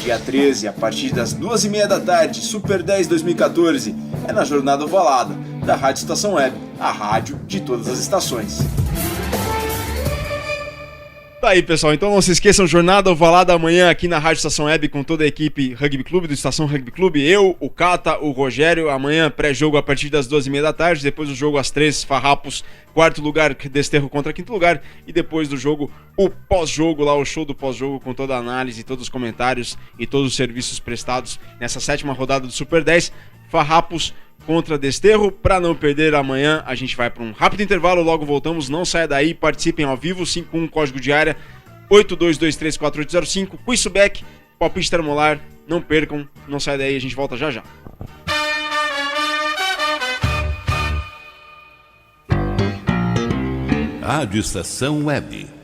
Dia 13, a partir das 2h30 da tarde, Super 10 2014, é na Jornada Ovalada, da Rádio Estação Web, a rádio de todas as estações. Tá aí, pessoal, então não se esqueçam, Jornada Ovalada amanhã aqui na Rádio Estação Web com toda a equipe Rugby Clube, do Estação Rugby Clube, eu, o Cata, o Rogério, amanhã pré-jogo a partir das 2h30 da tarde, depois do jogo às 3, Farrapos, 4º lugar, Desterro contra 5º lugar, e depois do jogo, o pós-jogo lá, o show do pós-jogo com toda a análise, todos os comentários e todos os serviços prestados nessa 7ª rodada do Super 10, Farrapos contra Desterro. Para não perder amanhã, a gente vai para um rápido intervalo, logo voltamos, não saia daí, participem ao vivo, 51 código de área 82234805, Quissubec, palpite termolar, não percam, não saia daí, a gente volta já já. Rádio Estação Web.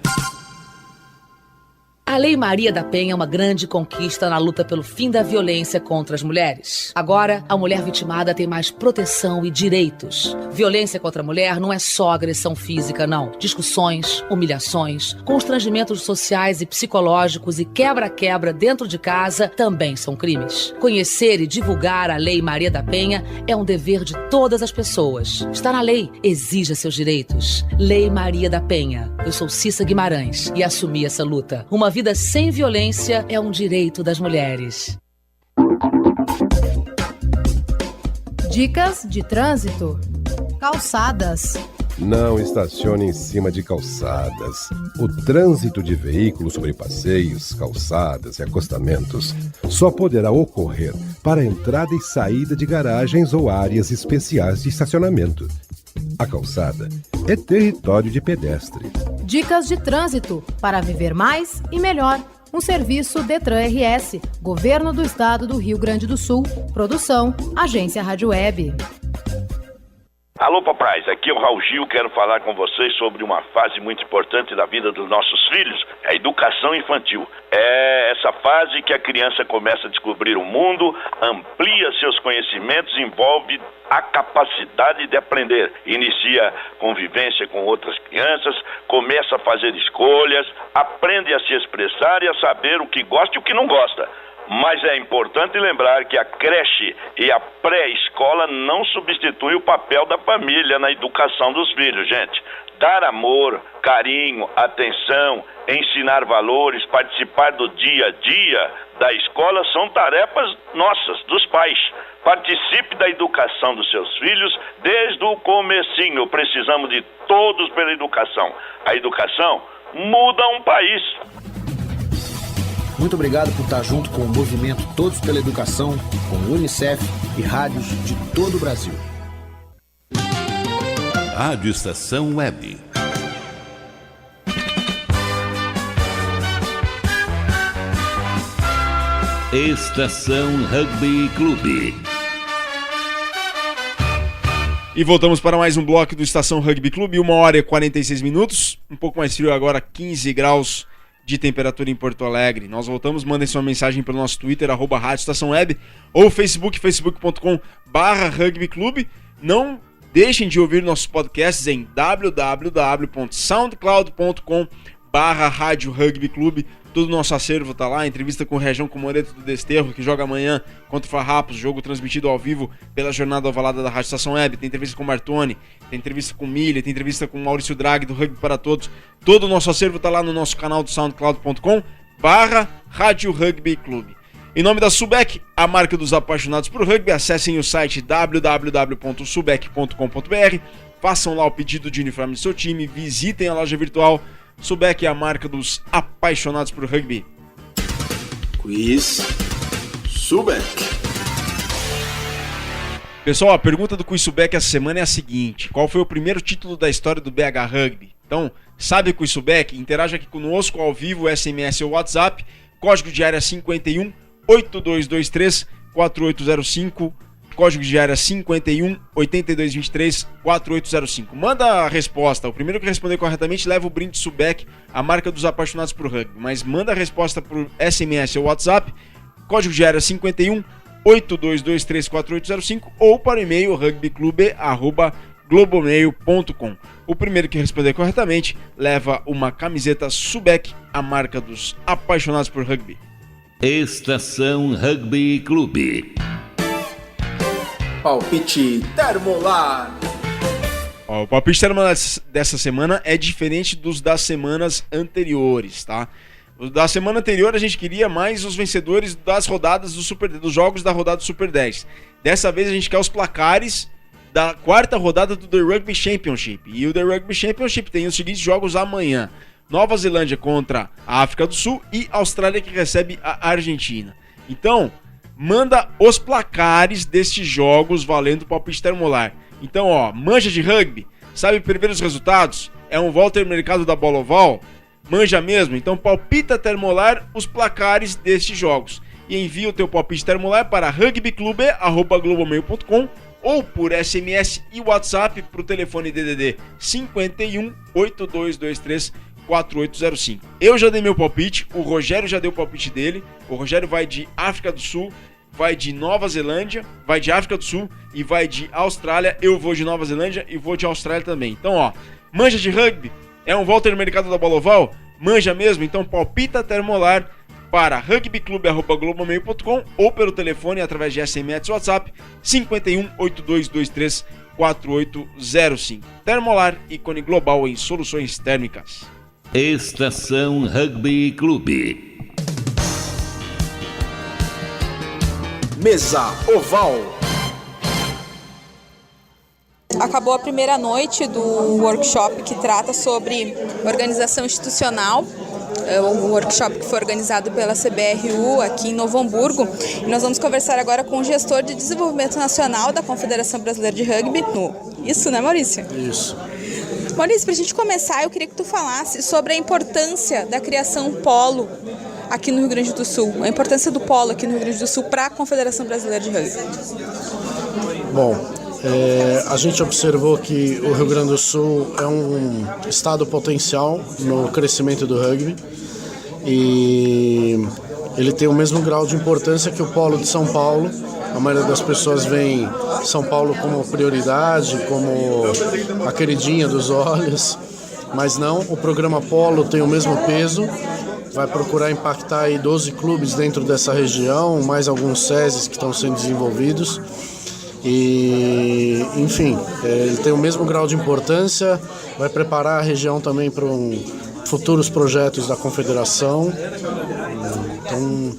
A Lei Maria da Penha é uma grande conquista na luta pelo fim da violência contra as mulheres. Agora, a mulher vitimada tem mais proteção e direitos. Violência contra a mulher não é só agressão física, não. Discussões, humilhações, constrangimentos sociais e psicológicos e quebra-quebra dentro de casa também são crimes. Conhecer e divulgar a Lei Maria da Penha é um dever de todas as pessoas. Está na lei, exija seus direitos. Lei Maria da Penha. Eu sou Cissa Guimarães e assumi essa luta. Uma vida sem violência é um direito das mulheres. Dicas de trânsito. Calçadas. Não estacione em cima de calçadas. O trânsito de veículos sobre passeios, calçadas e acostamentos só poderá ocorrer para entrada e saída de garagens ou áreas especiais de estacionamento. A calçada é território de pedestre. Dicas de trânsito para viver mais e melhor. Um serviço Detran RS, Governo do Estado do Rio Grande do Sul. Produção, Agência Rádio Web. Alô, papais, aqui é o Raul Gil, quero falar com vocês sobre uma fase muito importante da vida dos nossos filhos, a educação infantil. É essa fase que a criança começa a descobrir o mundo, amplia seus conhecimentos, envolve a capacidade de aprender, inicia convivência com outras crianças, começa a fazer escolhas, aprende a se expressar e a saber o que gosta e o que não gosta. Mas é importante lembrar que a creche e a pré-escola não substituem o papel da família na educação dos filhos, gente. Dar amor, carinho, atenção, ensinar valores, participar do dia a dia da escola são tarefas nossas, dos pais. Participe da educação dos seus filhos desde o comecinho. Precisamos de todos pela educação. A educação muda um país. Muito obrigado por estar junto com o movimento Todos pela Educação, com o Unicef e rádios de todo o Brasil. Rádio Estação Web. Estação Rugby Clube. E voltamos para mais um bloco do Estação Rugby Clube, 1h46, um pouco mais frio agora, 15 graus de temperatura em Porto Alegre. Nós voltamos, mandem sua mensagem pelo nosso Twitter, @Rádio Estação Web, ou facebook.com/rugbyclube. Não deixem de ouvir nossos podcasts em www.soundcloud.com/Rádio Rugby Clube. Todo o nosso acervo tá lá, entrevista com o Região Comoreto do Desterro, que joga amanhã contra o Farrapos, jogo transmitido ao vivo pela Jornada Ovalada da Rádio Estação Web. Tem entrevista com o Martoni, tem entrevista com o Milha, tem entrevista com o Maurício Draghi do Rugby para Todos. Todo o nosso acervo tá lá no nosso canal do soundcloud.com/Rádio Rugby Clube. Em nome da Subec, a marca dos apaixonados por rugby, acessem o site www.subec.com.br, façam lá o pedido de uniforme do seu time, visitem a loja virtual. Subec é a marca dos apaixonados por rugby. Quiz Subec. Pessoal, a pergunta do Quiz Subec essa semana é a seguinte: qual foi o primeiro título da história do BH Rugby? Então, sabe Quiz Subec? Interaja aqui conosco ao vivo, SMS ou WhatsApp, código de área 51 8223 4805, código de área 51 8223 4805. Manda a resposta. O primeiro que responder corretamente leva o brinde Subec, a marca dos apaixonados por rugby. Mas manda a resposta por SMS ou WhatsApp, código de área 51 8223 4805, ou para o e-mail rugbyclube@globomail.com. O primeiro que responder corretamente leva uma camiseta Subec, a marca dos apaixonados por rugby. Estação Rugby Clube. Palpite Termolar. Ó, o palpite termolar dessa semana é diferente dos das semanas anteriores, tá? O da semana anterior a gente queria mais os vencedores das rodadas dos jogos da rodada do Super 10. Dessa vez a gente quer os placares da quarta rodada do The Rugby Championship. E o The Rugby Championship tem os seguintes jogos amanhã: Nova Zelândia contra a África do Sul e Austrália, que recebe a Argentina. Então, manda os placares destes jogos valendo o palpite termolar. Então, ó, manja de rugby, sabe prever os resultados? É um Walter Mercado da Bola Oval? Manja mesmo? Então palpita termolar os placares destes jogos e envia o teu palpite termolar para rugbyclube@globomail.com ou por SMS e WhatsApp para o telefone DDD 51 8223 4805. Eu já dei meu palpite, o Rogério já deu o palpite dele. O Rogério vai de África do Sul, vai de Nova Zelândia, vai de África do Sul e vai de Austrália. Eu vou de Nova Zelândia e vou de Austrália também. Então, ó, manja de rugby? É um Walter Mercado da Bola Oval? Manja mesmo? Então palpita termolar para rugbyclube@globomail.com ou pelo telefone através de SMS e WhatsApp 51 8223 4805. Termolar, ícone global em soluções térmicas. Estação Rugby Clube. Mesa Oval. Acabou a primeira noite do workshop que trata sobre organização institucional, um workshop que foi organizado pela CBRU aqui em Novo Hamburgo. E nós vamos conversar agora com o gestor de desenvolvimento nacional da Confederação Brasileira de Rugby. Isso, né, Maurício? Isso. Maurício, para a gente começar, eu queria que tu falasse sobre a importância da criação polo aqui no Rio Grande do Sul, a importância do polo aqui no Rio Grande do Sul para a Confederação Brasileira de Rugby. Bom, a gente observou que o Rio Grande do Sul é um estado potencial no crescimento do rugby e ele tem o mesmo grau de importância que o polo de São Paulo. A maioria das pessoas vê São Paulo como prioridade, como a queridinha dos olhos, mas não, o programa Polo tem o mesmo peso, vai procurar impactar aí 12 clubes dentro dessa região, mais alguns SESIs que estão sendo desenvolvidos. E, enfim, ele tem o mesmo grau de importância, vai preparar a região também para futuros projetos da Confederação. Então,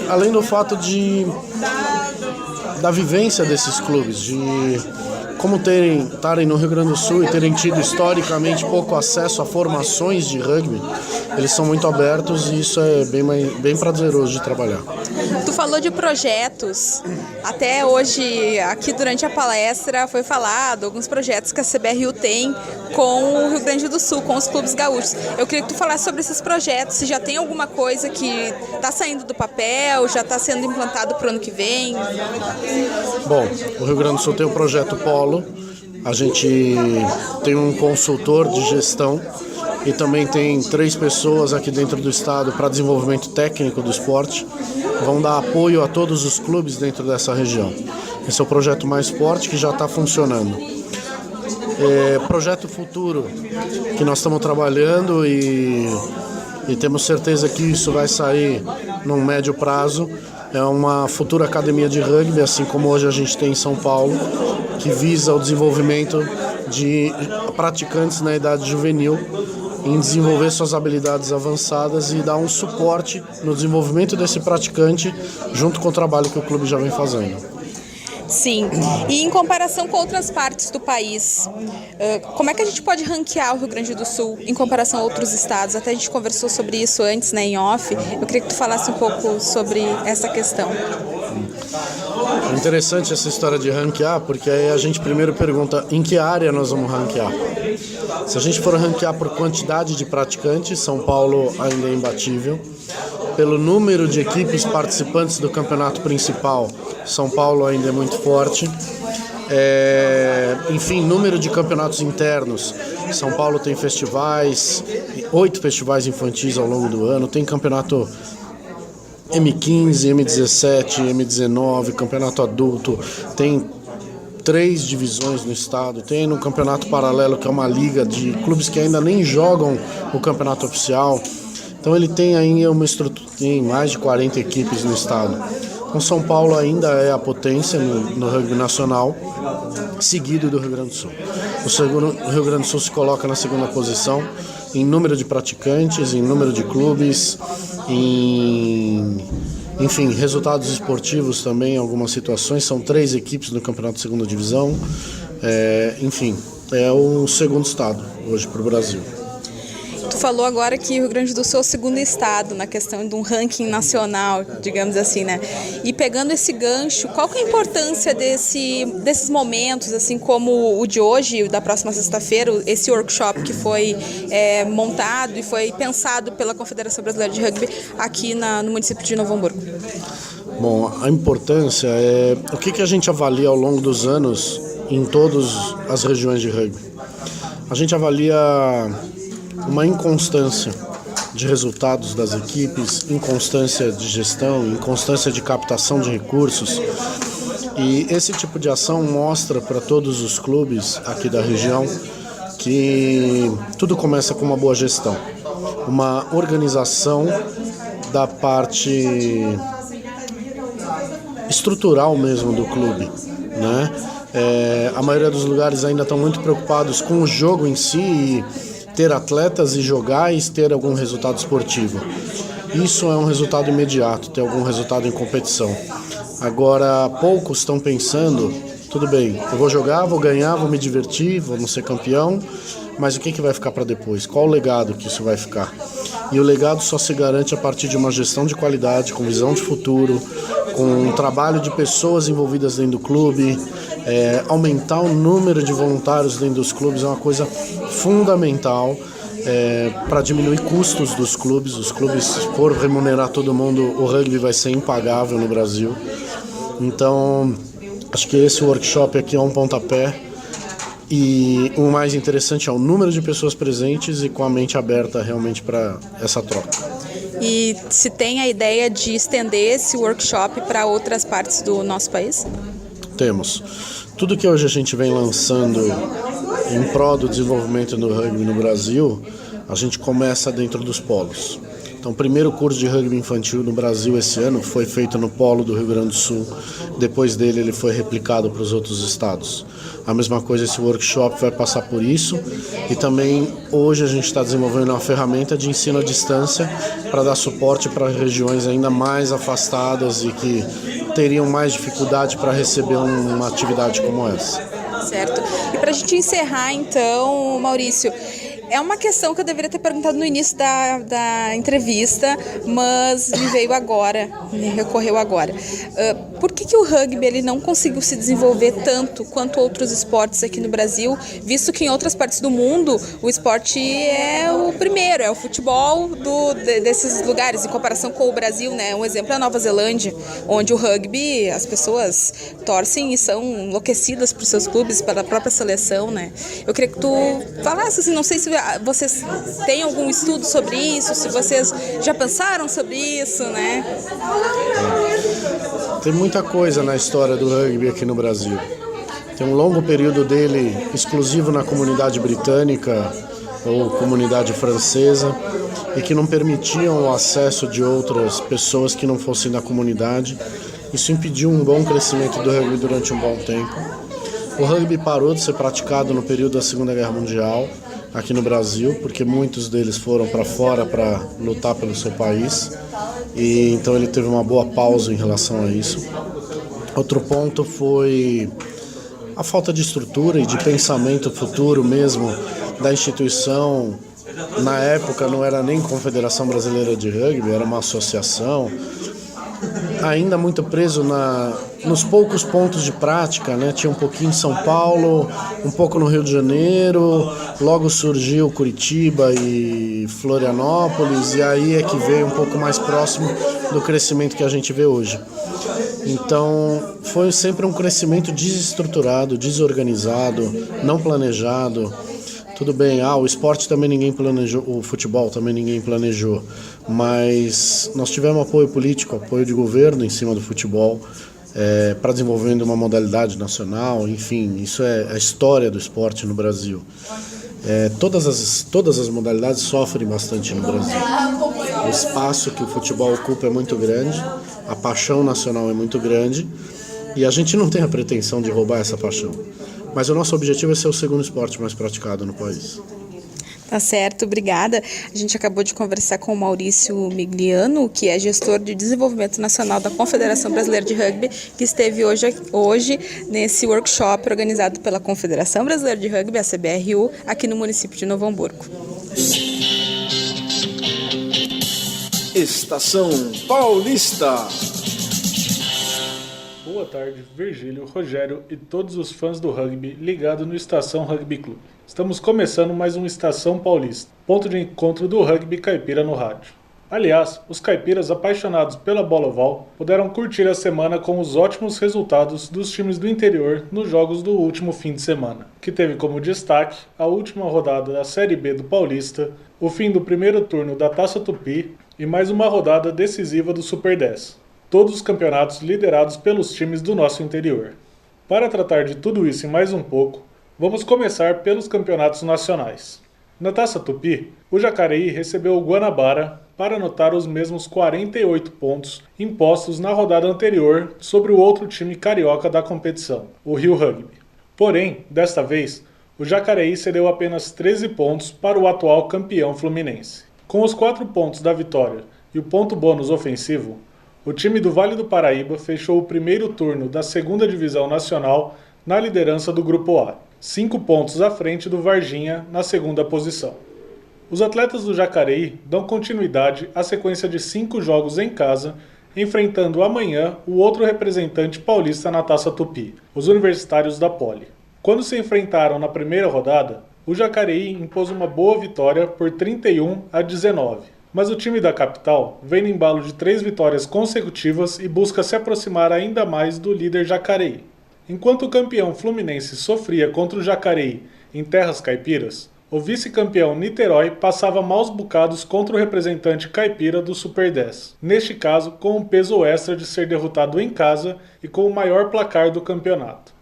além do fato da vivência desses clubes, de como estarem no Rio Grande do Sul e terem tido historicamente pouco acesso a formações de rugby, eles são muito abertos e isso é bem prazeroso de trabalhar. Tu falou de projetos, até hoje aqui durante a palestra foi falado alguns projetos que a CBRU tem com o Rio Grande do Sul, com os clubes gaúchos. Eu queria que tu falasse sobre esses projetos, se já tem alguma coisa que está saindo do papel, já está sendo implantado para o ano que vem. Bom, o Rio Grande do Sul tem o projeto Polo, a gente tem um consultor de gestão e também tem 3 pessoas aqui dentro do estado para desenvolvimento técnico do esporte, vão dar apoio a todos os clubes dentro dessa região. Esse é o projeto Mais Esporte que já está funcionando. Projeto Futuro, que nós estamos trabalhando e temos certeza que isso vai sair num médio prazo. É uma futura academia de rugby, assim como hoje a gente tem em São Paulo, que visa o desenvolvimento de praticantes na idade juvenil, em desenvolver suas habilidades avançadas e dar um suporte no desenvolvimento desse praticante junto com o trabalho que o clube já vem fazendo. Sim, e em comparação com outras partes do país, como é que a gente pode ranquear o Rio Grande do Sul em comparação a outros estados? Até a gente conversou sobre isso antes, né, em off. Eu queria que tu falasse um pouco sobre essa questão. É interessante essa história de ranquear, porque aí a gente primeiro pergunta em que área nós vamos ranquear. Se a gente for ranquear por quantidade de praticantes, São Paulo ainda é imbatível. Pelo número de equipes participantes do campeonato principal, São Paulo ainda é muito forte. Enfim, número de campeonatos internos, São Paulo tem festivais, 8 festivais infantis ao longo do ano, tem campeonato M15, M17, M19, campeonato adulto, tem 3 divisões no estado, tem no campeonato paralelo, que é uma liga de clubes que ainda nem jogam o campeonato oficial. Então ele tem ainda uma estrutura, tem mais de 40 equipes no estado. Então São Paulo ainda é a potência no rugby nacional, seguido do Rio Grande do Sul. O Rio Grande do Sul se coloca na segunda posição em número de praticantes, em número de clubes, enfim, resultados esportivos também em algumas situações. São 3 equipes no campeonato de segunda divisão. Enfim, é o segundo estado hoje para o Brasil. Tu falou agora que o Rio Grande do Sul é o segundo estado na questão de um ranking nacional, digamos assim, né? E pegando esse gancho, qual que é a importância desses momentos, assim como o de hoje, da próxima sexta-feira, esse workshop que foi montado e foi pensado pela Confederação Brasileira de Rugby aqui no município de Novo Hamburgo? Bom, a importância é o que a gente avalia ao longo dos anos em todas as regiões de rugby. A gente avalia uma inconstância de resultados das equipes, inconstância de gestão, inconstância de captação de recursos. E esse tipo de ação mostra para todos os clubes aqui da região que tudo começa com uma boa gestão, uma organização da parte estrutural mesmo do clube, né? A maioria dos lugares ainda estão muito preocupados com o jogo em si, e ter atletas e jogar e ter algum resultado esportivo. Isso é um resultado imediato, ter algum resultado em competição. Agora, poucos estão pensando, tudo bem, eu vou jogar, vou ganhar, vou me divertir, vamos ser campeão, mas o que vai ficar para depois? Qual o legado que isso vai ficar? E o legado só se garante a partir de uma gestão de qualidade, com visão de futuro, com um trabalho de pessoas envolvidas dentro do clube. Aumentar o número de voluntários dentro dos clubes é uma coisa fundamental para diminuir custos dos clubes. Os clubes, se for remunerar todo mundo, o rugby vai ser impagável no Brasil. Então, acho que esse workshop aqui é um pontapé. E o mais interessante é o número de pessoas presentes e com a mente aberta realmente para essa troca. E se tem a ideia de estender esse workshop para outras partes do nosso país? Temos. Tudo que hoje a gente vem lançando em prol do desenvolvimento do rugby no Brasil, a gente começa dentro dos polos. Então, o primeiro curso de rugby infantil no Brasil esse ano foi feito no polo do Rio Grande do Sul. Depois dele, ele foi replicado para os outros estados. A mesma coisa, esse workshop vai passar por isso. E também, hoje, a gente está desenvolvendo uma ferramenta de ensino à distância para dar suporte para regiões ainda mais afastadas e que teriam mais dificuldade para receber uma atividade como essa. Certo. E para a gente encerrar, então, Maurício, é uma questão que eu deveria ter perguntado no início da entrevista, mas me veio agora, me recorreu agora. Por que o rugby ele não conseguiu se desenvolver tanto quanto outros esportes aqui no Brasil, visto que em outras partes do mundo o esporte é o primeiro, é o futebol desses lugares, em comparação com o Brasil, né? Um exemplo é a Nova Zelândia, onde o rugby, as pessoas torcem e são enlouquecidas por seus clubes, pela própria seleção, né? Eu queria que tu falasse, assim, não sei se vocês têm algum estudo sobre isso, se vocês já pensaram sobre isso, né? Tem muita coisa na história do rugby aqui no Brasil. Tem um longo período dele exclusivo na comunidade britânica ou comunidade francesa e que não permitiam o acesso de outras pessoas que não fossem da comunidade. Isso impediu um bom crescimento do rugby durante um bom tempo. O rugby parou de ser praticado no período da Segunda Guerra Mundial aqui no Brasil, porque muitos deles foram para fora para lutar pelo seu país, e então ele teve uma boa pausa em relação a isso. Outro ponto foi a falta de estrutura e de pensamento futuro mesmo da instituição. Na época não era nem Confederação Brasileira de Rugby, era uma associação, ainda muito preso nos poucos pontos de prática, né? Tinha um pouquinho em São Paulo, um pouco no Rio de Janeiro, logo surgiu Curitiba e Florianópolis, e aí é que veio um pouco mais próximo do crescimento que a gente vê hoje. Então, foi sempre um crescimento desestruturado, desorganizado, não planejado. Tudo bem, o esporte também ninguém planejou, o futebol também ninguém planejou, mas nós tivemos apoio político, apoio de governo em cima do futebol, para desenvolvendo uma modalidade nacional, enfim, isso é a história do esporte no Brasil. Todas as modalidades sofrem bastante no Brasil. O espaço que o futebol ocupa é muito grande A paixão nacional é muito grande e a gente não tem a pretensão de roubar essa paixão. Mas o nosso objetivo é ser o segundo esporte mais praticado no país. Tá certo, obrigada. A gente acabou de conversar com o Maurício Migliano, que é gestor de desenvolvimento nacional da Confederação Brasileira de Rugby, que esteve hoje nesse workshop organizado pela Confederação Brasileira de Rugby, a CBRU, aqui no município de Novo Hamburgo. Estação Paulista. Boa tarde, Virgílio, Rogério e todos os fãs do rugby ligados no Estação Rugby Clube. Estamos começando mais um Estação Paulista, ponto de encontro do rugby caipira no rádio. Aliás, os caipiras apaixonados pela bola oval puderam curtir a semana com os ótimos resultados dos times do interior nos jogos do último fim de semana, que teve como destaque a última rodada da Série B do Paulista, o fim do primeiro turno da Taça Tupi e mais uma rodada decisiva do Super 10. Todos os campeonatos liderados pelos times do nosso interior. Para tratar de tudo isso e mais um pouco, vamos começar pelos campeonatos nacionais. Na Taça Tupi, o Jacareí recebeu o Guanabara para anotar os mesmos 48 pontos impostos na rodada anterior sobre o outro time carioca da competição, o Rio Rugby. Porém, desta vez, o Jacareí cedeu apenas 13 pontos para o atual campeão fluminense. Com os 4 pontos da vitória e o ponto bônus ofensivo, o time do Vale do Paraíba fechou o primeiro turno da 2ª Divisão Nacional na liderança do Grupo A, 5 pontos à frente do Varginha na 2ª posição. Os atletas do Jacareí dão continuidade à sequência de 5 jogos em casa, enfrentando amanhã o outro representante paulista na Taça Tupi, os Universitários da Poli. Quando se enfrentaram na primeira rodada, o Jacareí impôs uma boa vitória por 31-19. Mas o time da capital vem no embalo de 3 vitórias consecutivas e busca se aproximar ainda mais do líder Jacareí. Enquanto o campeão fluminense sofria contra o Jacareí em terras caipiras, o vice-campeão Niterói passava maus bocados contra o representante caipira do Super 10, neste caso com um peso extra de ser derrotado em casa e com o maior placar do campeonato.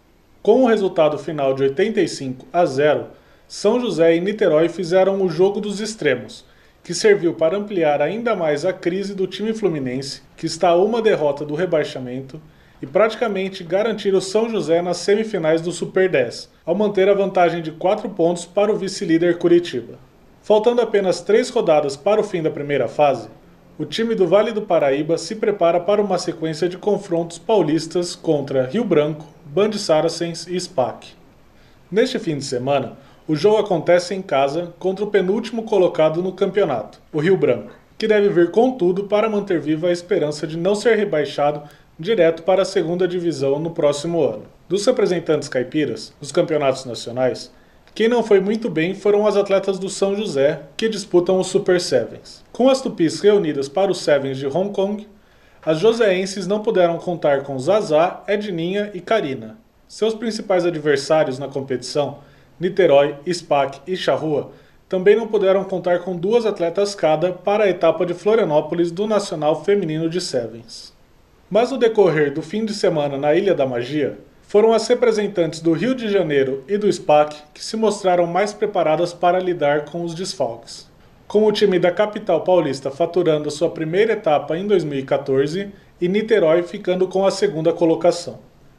Com o resultado final de 85-0, São José e Niterói fizeram o jogo dos extremos, que serviu para ampliar ainda mais a crise do time fluminense, que está a uma derrota do rebaixamento, e praticamente garantir o São José nas semifinais do Super 10, ao manter a vantagem de 4 pontos para o vice-líder Curitiba. Faltando apenas 3 rodadas para o fim da primeira fase, o time do Vale do Paraíba se prepara para uma sequência de confrontos paulistas contra Rio Branco, Band Saracens e SPAC. Neste fim de semana, o jogo acontece em casa contra o penúltimo colocado no campeonato, o Rio Branco, que deve vir com tudo para manter viva a esperança de não ser rebaixado direto para a 2ª Divisão no próximo ano. Dos representantes caipiras, nos campeonatos nacionais, quem não foi muito bem foram as atletas do São José, que disputam o Super Sevens. Com as tupis reunidas para os Sevens de Hong Kong, as joseenses não puderam contar com Zazá, Edninha e Karina. Seus principais adversários na competição, Niterói, SPAC e Charrua, também não puderam contar com 2 atletas cada para a etapa de Florianópolis do Nacional Feminino de Sevens. Mas no decorrer do fim de semana na Ilha da Magia, foram as representantes do Rio de Janeiro e do SPAC que se mostraram mais preparadas para lidar com os desfalques. Com o time da capital paulista faturando sua primeira etapa em 2014 e Niterói ficando com a 2ª colocação.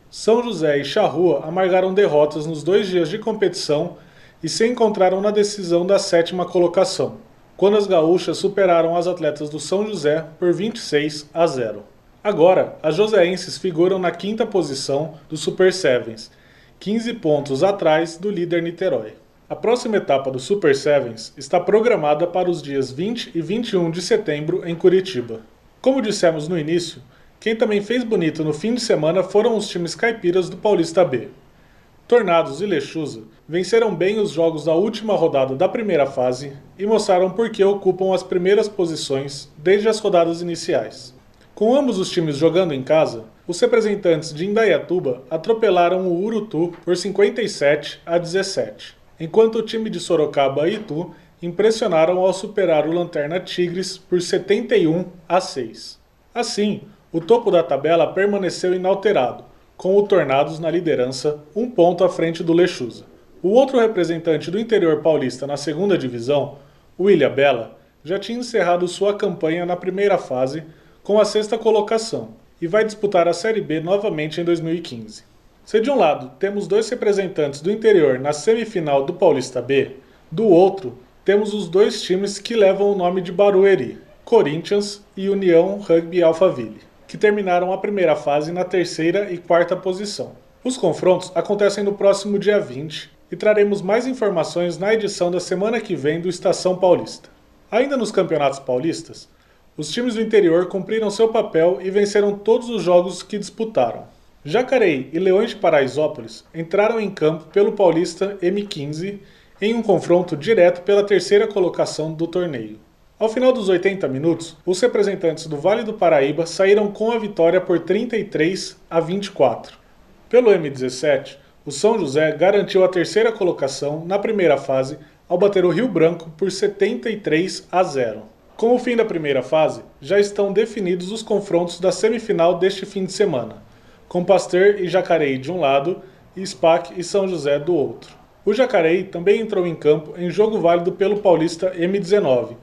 São José e Charrua amargaram derrotas nos 2 dias de competição e se encontraram na decisão da 7ª colocação, quando as gaúchas superaram as atletas do São José por 26-0. Agora, as joseenses figuram na 5ª posição do Super Sevens, 15 pontos atrás do líder Niterói. A próxima etapa do Super Sevens está programada para os dias 20 e 21 de setembro em Curitiba. Como dissemos no início, quem também fez bonito no fim de semana foram os times caipiras do Paulista B. Tornados e Lechuza venceram bem os jogos da última rodada da primeira fase e mostraram por que ocupam as primeiras posições desde as rodadas iniciais. Com ambos os times jogando em casa, os representantes de Indaiatuba atropelaram o Urutu por 57-17, enquanto o time de Sorocaba e Itu impressionaram ao superar o Lanterna Tigres por 71-6. Assim, o topo da tabela permaneceu inalterado, com o Tornados na liderança, 1 ponto à frente do Lechuza. O outro representante do interior paulista na 2ª divisão, o Ilhabela, já tinha encerrado sua campanha na primeira fase, com a 6ª colocação, e vai disputar a Série B novamente em 2015. Se de um lado temos 2 representantes do interior na semifinal do Paulista B, do outro temos os 2 times que levam o nome de Barueri, Corinthians e União Rugby Alphaville, que terminaram a primeira fase na 3ª e 4ª posição. Os confrontos acontecem no próximo dia 20 e traremos mais informações na edição da semana que vem do Estação Paulista. Ainda nos campeonatos paulistas, os times do interior cumpriram seu papel e venceram todos os jogos que disputaram. Jacareí e Leões de Paraisópolis entraram em campo pelo Paulista M15 em um confronto direto pela 3ª colocação do torneio. Ao final dos 80 minutos, os representantes do Vale do Paraíba saíram com a vitória por 33-24. Pelo M17, o São José garantiu a 3ª colocação na primeira fase ao bater o Rio Branco por 73-0. Com o fim da primeira fase, já estão definidos os confrontos da semifinal deste fim de semana, com Pasteur e Jacareí de um lado e SPAC e São José do outro. O Jacareí também entrou em campo em jogo válido pelo Paulista M19,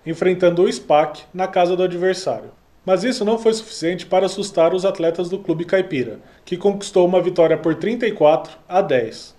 enfrentando o SPAC na casa do adversário. Mas isso não foi suficiente para assustar os atletas do Clube Caipira, que conquistou uma vitória por 34-10.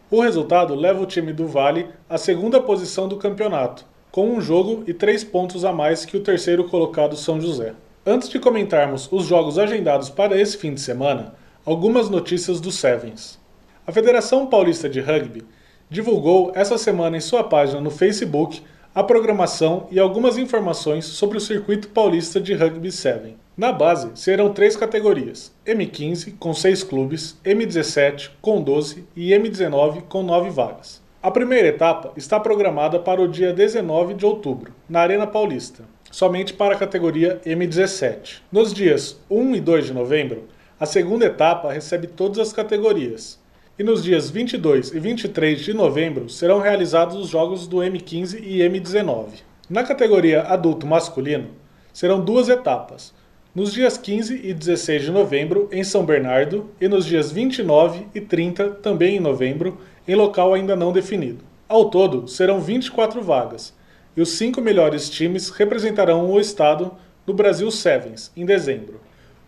O resultado leva o time do Vale à 2ª posição do campeonato, com um jogo e 3 pontos a mais que o 3º colocado São José. Antes de comentarmos os jogos agendados para esse fim de semana, algumas notícias do Sevens. A Federação Paulista de Rugby divulgou essa semana em sua página no Facebook a programação e algumas informações sobre o Circuito Paulista de Rugby 7. Na base, serão 3 categorias, M15 com 6 clubes, M17 com 12 e M19 com 9 vagas. A primeira etapa está programada para o dia 19 de outubro, na Arena Paulista, somente para a categoria M17. Nos dias 1 e 2 de novembro, a segunda etapa recebe todas as categorias. E nos dias 22 e 23 de novembro serão realizados os jogos do M15 e M19. Na categoria adulto masculino, serão 2 etapas, nos dias 15 e 16 de novembro em São Bernardo e nos dias 29 e 30, também em novembro, em local ainda não definido. Ao todo, serão 24 vagas, e os 5 melhores times representarão o estado no Brasil Sevens, em dezembro.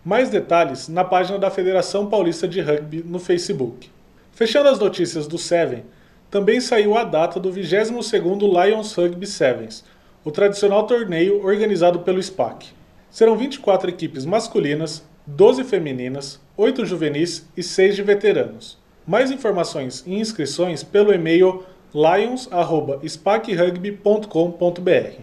Mais detalhes na página da Federação Paulista de Rugby no Facebook. Fechando as notícias do Seven, também saiu a data do 22º Lions Rugby Sevens, o tradicional torneio organizado pelo SPAC. Serão 24 equipes masculinas, 12 femininas, 8 juvenis e 6 de veteranos. Mais informações e inscrições pelo e-mail lions@spacrugby.com.br.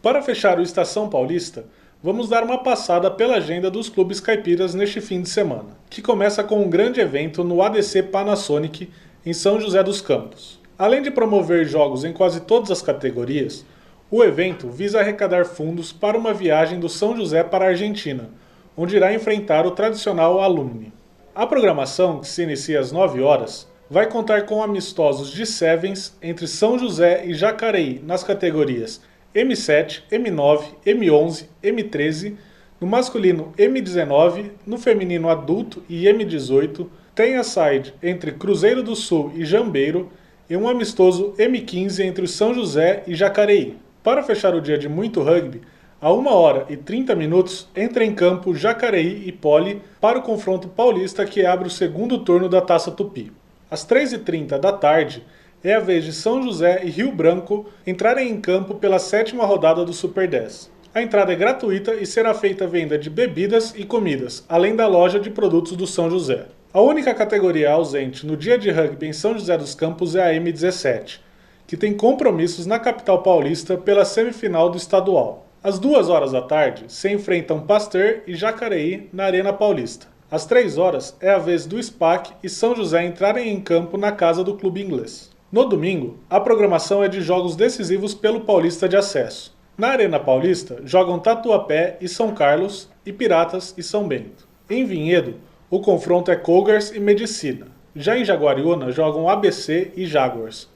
Para fechar o Estação Paulista, vamos dar uma passada pela agenda dos clubes caipiras neste fim de semana, que começa com um grande evento no ADC Panasonic, em São José dos Campos. Além de promover jogos em quase todas as categorias, o evento visa arrecadar fundos para uma viagem do São José para a Argentina, onde irá enfrentar o tradicional Alumni. A programação, que se inicia às 9 horas, vai contar com amistosos de Sevens entre São José e Jacareí nas categorias M7, M9, M11, M13, no masculino M19, no feminino adulto e M18, tem a side entre Cruzeiro do Sul e Jambeiro e um amistoso M15 entre São José e Jacareí. Para fechar o dia de muito rugby, a 1h30 entra em campo Jacareí e Poli para o confronto paulista que abre o segundo turno da Taça Tupi. Às 3h30 da tarde, é a vez de São José e Rio Branco entrarem em campo pela 7ª rodada do Super 10. A entrada é gratuita e será feita venda de bebidas e comidas, além da loja de produtos do São José. A única categoria ausente no dia de rugby em São José dos Campos é a M17, que tem compromissos na capital paulista pela semifinal do estadual. Às 2h da tarde, se enfrentam Pasteur e Jacareí na Arena Paulista. Às 3h é a vez do SPAC e São José entrarem em campo na casa do Clube Inglês. No domingo, a programação é de jogos decisivos pelo Paulista de Acesso. Na Arena Paulista, jogam Tatuapé e São Carlos, e Piratas e São Bento. Em Vinhedo, o confronto é Cougars e Medicina. Já em Jaguariúna, jogam ABC e Jaguars.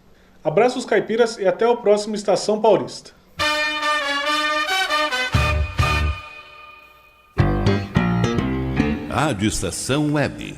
Abraços caipiras e até o próximo Estação Paulista. Rádio Estação Web.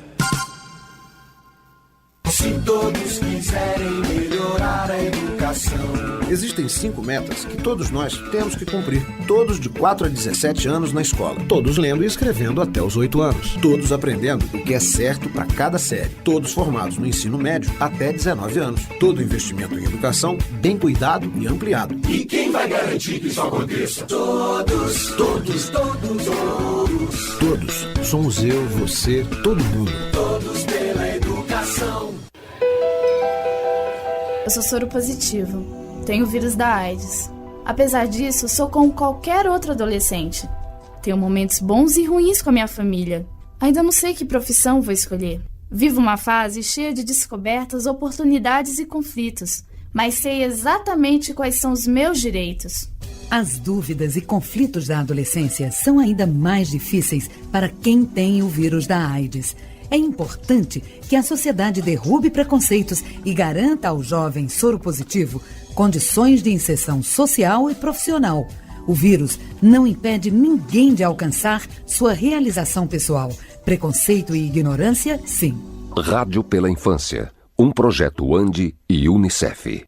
todos quiserem melhorar a educação. Existem 5 metas que todos nós temos que cumprir. Todos de 4 a 17 anos na escola. Todos lendo e escrevendo até os 8 anos. Todos aprendendo o que é certo para cada série. Todos formados no ensino médio até 19 anos. Todo investimento em educação bem cuidado e ampliado. E quem vai garantir que isso aconteça? Todos, todos, todos, todos. Todos. Somos eu, você, todo mundo. Todos pela educação. Eu sou soro positivo. Tenho o vírus da AIDS. Apesar disso, sou como qualquer outro adolescente. Tenho momentos bons e ruins com a minha família. Ainda não sei que profissão vou escolher. Vivo uma fase cheia de descobertas, oportunidades e conflitos, mas sei exatamente quais são os meus direitos. As dúvidas e conflitos da adolescência são ainda mais difíceis para quem tem o vírus da AIDS. É importante que a sociedade derrube preconceitos e garanta ao jovem soropositivo condições de inserção social e profissional. O vírus não impede ninguém de alcançar sua realização pessoal. Preconceito e ignorância, sim. Rádio pela Infância, um projeto ANDI e Unicef.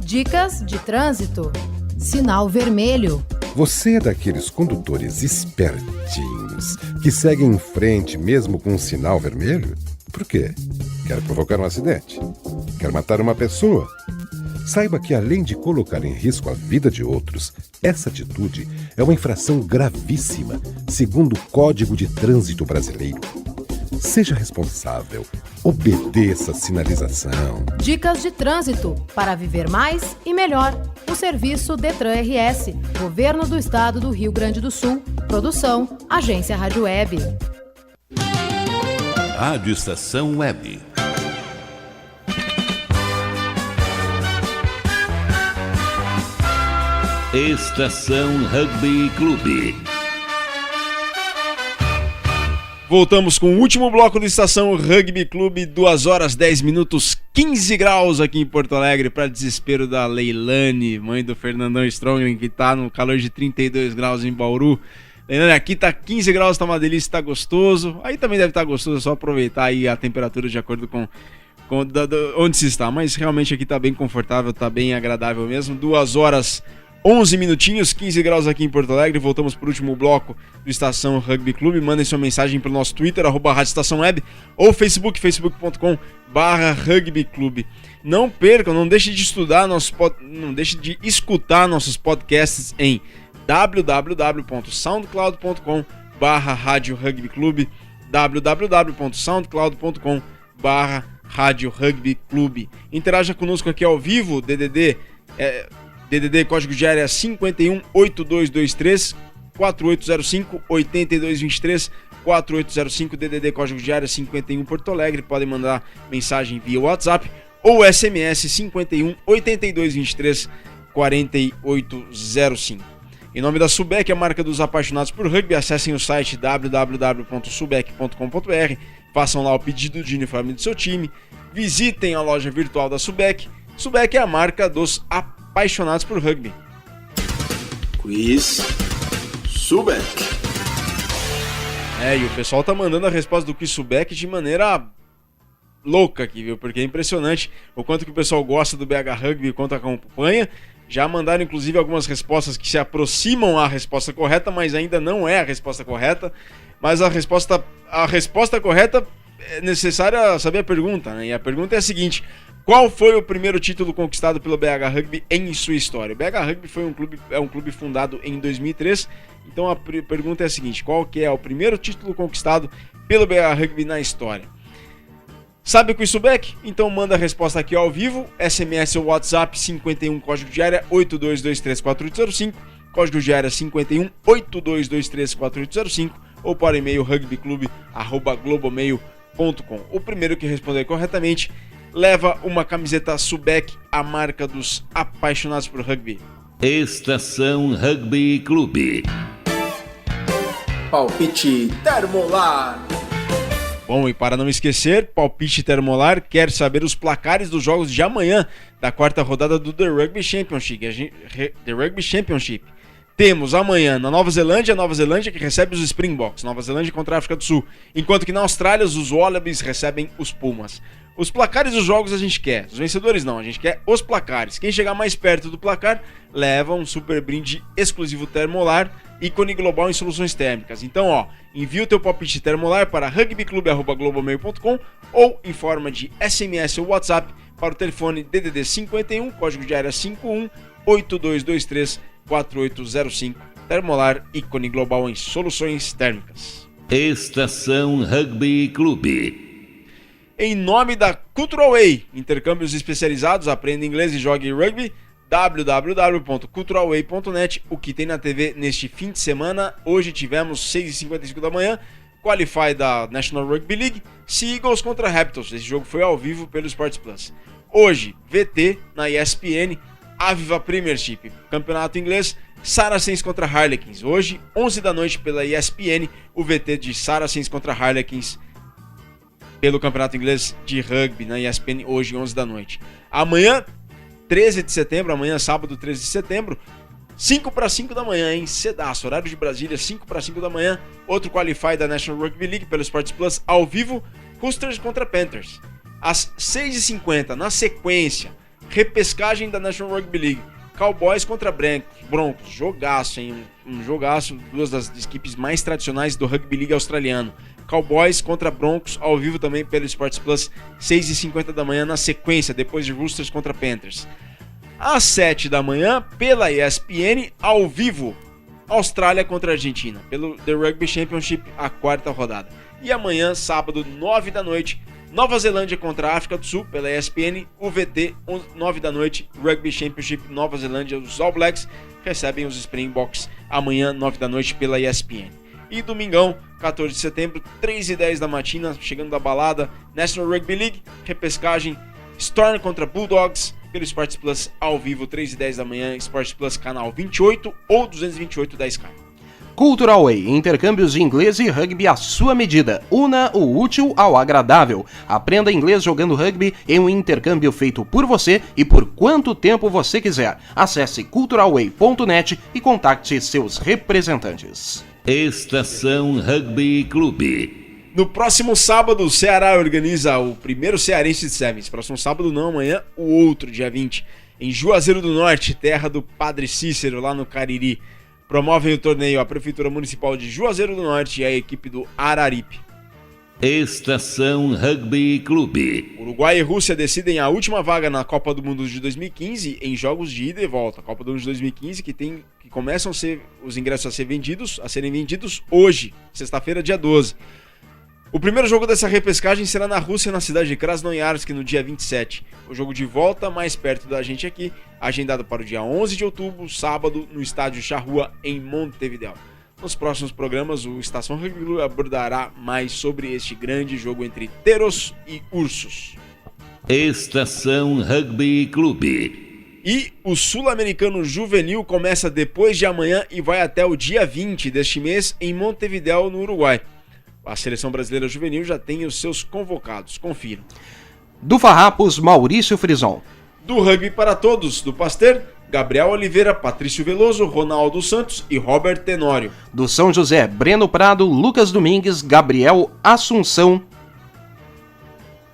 Dicas de trânsito. Sinal vermelho. Você é daqueles condutores espertinhos que seguem em frente mesmo com um sinal vermelho? Por quê? Quer provocar um acidente? Quer matar uma pessoa? Saiba que, além de colocar em risco a vida de outros, essa atitude é uma infração gravíssima, segundo o Código de Trânsito Brasileiro. Seja responsável. Obedeça a sinalização. Dicas de trânsito para viver mais e melhor. O serviço Detran RS, Governo do Estado do Rio Grande do Sul. Produção, Agência Rádio Web. Rádio Estação Web. Estação Rugby Clube. Voltamos com o último bloco do Estação Rugby Clube, 2 horas 10 minutos, 15 graus aqui em Porto Alegre, para desespero da Leilane, mãe do Fernandão Strongling, que tá no calor de 32 graus em Bauru. Leilane, aqui tá 15 graus, tá uma delícia, tá gostoso. Aí também deve estar gostoso, é só aproveitar aí a temperatura de acordo com onde se está. Mas realmente aqui tá bem confortável, tá bem agradável mesmo. 2 horas 11 minutinhos, 15 graus aqui em Porto Alegre. Voltamos para o último bloco do Estação Rugby Clube. Mandem sua mensagem para o nosso Twitter, @Rádio Estação Web, ou Facebook, facebook.com/rugbyclube. Não percam, não deixe de estudar não deixe de escutar nossos podcasts em www.soundcloud.com/Rádio Rugby Clube, www.soundcloud.com/Rádio Rugby Clube. Interaja conosco aqui ao vivo, DDD código de área 51 8223 4805 8223 4805, DDD código de área 51 Porto Alegre. Podem mandar mensagem via WhatsApp ou SMS 51 8223 4805. Em nome da Subec, a marca dos apaixonados por rugby, acessem o site www.subec.com.br, façam lá o pedido de uniforme do seu time, visitem a loja virtual da Subec. Subec é a marca dos apaixonados por rugby. Quiz Subec. E o pessoal tá mandando a resposta do Quiz Subec de maneira louca aqui, viu? Porque é impressionante o quanto que o pessoal gosta do BH Rugby, o quanto acompanha. Já mandaram inclusive algumas respostas que se aproximam à resposta correta, mas ainda não é a resposta correta. Mas a resposta correta é necessária saber a pergunta, né? E a pergunta é a seguinte: qual foi o primeiro título conquistado pelo BH Rugby em sua história? O BH Rugby é um clube fundado em 2003. Então a pergunta é a seguinte: qual que é o primeiro título conquistado pelo BH Rugby na história? Sabe o Quiz Subec? Então manda a resposta aqui ao vivo, SMS ou WhatsApp 51 código de área 82234805, código de área 51 82234805, ou para e-mail rugbyclube@globomail.com. O primeiro que responder corretamente leva uma camiseta Subec, a marca dos apaixonados por rugby. Estação Rugby Clube. Palpite Termolar. Bom, e para não esquecer, Palpite Termolar quer saber os placares dos jogos de amanhã da quarta rodada do The Rugby Championship. temos amanhã na Nova Zelândia, a Nova Zelândia que recebe os Springboks, Nova Zelândia contra a África do Sul, enquanto que na Austrália os Wallabies recebem os Pumas. Os placares dos jogos a gente quer, os vencedores não, a gente quer os placares. Quem chegar mais perto do placar leva um super brinde exclusivo Termolar, ícone global em soluções térmicas. Então, envia o teu palpite Termolar para rugbyclub@globomail.com ou em forma de SMS ou WhatsApp para o telefone DDD 51, código de área 51 8223 4805. Termolar, ícone global em soluções térmicas. Estação Rugby Clube. Em nome da Cultural Way, intercâmbios especializados, aprenda inglês e jogue rugby, www.culturalway.net. O que tem na TV neste fim de semana? Hoje tivemos 6h55 da manhã, Qualify da National Rugby League, Seagulls contra Raptors. Esse jogo foi ao vivo pelo Sports Plus. Hoje, VT na ESPN, Aviva Premiership, campeonato inglês, Saracens contra Harlequins. Hoje, 11 da noite pela ESPN, o VT de Saracens contra Harlequins pelo campeonato inglês de rugby na ESPN, hoje 11 da noite. Amanhã, 13 de setembro, amanhã sábado 13 de setembro, 5 para 5 da manhã, hein? Cedaço, horário de Brasília, 5 para 5 da manhã, outro Qualify da National Rugby League pelo Sports Plus, ao vivo, Roosters contra Panthers. Às 6h50, na sequência, repescagem da National Rugby League, Cowboys contra Broncos, jogaço, hein? Um jogaço, duas das equipes mais tradicionais do Rugby League australiano. Cowboys contra Broncos, ao vivo também pelo Sports Plus, 6h50 da manhã na sequência, depois de Roosters contra Panthers. Às 7 da manhã, pela ESPN, ao vivo, Austrália contra Argentina, pelo The Rugby Championship, a quarta rodada. E amanhã, sábado, 9 da noite, Nova Zelândia contra a África do Sul, pela ESPN, UVT, 9 da noite, Rugby Championship, Nova Zelândia, os All Blacks recebem os Springboks, amanhã, 9 da noite, pela ESPN. E domingão, 14 de setembro, 3h10 da matina, chegando da balada, National Rugby League, repescagem, Storm contra Bulldogs, pelo Sports Plus, ao vivo, 3h10 da manhã, Sports Plus, canal 28 ou 228 da Sky. Cultural Way, intercâmbios de inglês e rugby à sua medida. Una o útil ao agradável. Aprenda inglês jogando rugby em um intercâmbio feito por você e por quanto tempo você quiser. Acesse culturalway.net e contacte seus representantes. Estação Rugby Clube. No próximo sábado, o Ceará organiza o primeiro Cearense de Sevens. Próximo sábado não, amanhã o outro, dia 20. Em Juazeiro do Norte, terra do Padre Cícero, lá no Cariri. Promovem o torneio a Prefeitura Municipal de Juazeiro do Norte e a equipe do Araripe. Estação Rugby Clube. Uruguai e Rússia decidem a última vaga na Copa do Mundo de 2015 em jogos de ida e volta. A Copa do Mundo de 2015 que começam os ingressos a serem vendidos hoje, sexta-feira, dia 12. O primeiro jogo dessa repescagem será na Rússia, na cidade de Krasnoyarsk, no dia 27. O jogo de volta, mais perto da gente aqui, agendado para o dia 11 de outubro, sábado, no estádio Charrua, em Montevideo. Nos próximos programas, o Estação Rugby abordará mais sobre este grande jogo entre Teros e Ursos. Estação Rugby Clube. E o Sul-Americano Juvenil começa depois de amanhã e vai até o dia 20 deste mês em Montevideo, no Uruguai. A seleção brasileira juvenil já tem os seus convocados. Confiram. Do Farrapos, Maurício Frison. Do Rugby para Todos, do Pasteur, Gabriel Oliveira, Patrício Veloso, Ronaldo Santos e Robert Tenório. Do São José, Breno Prado, Lucas Domingues, Gabriel Assunção,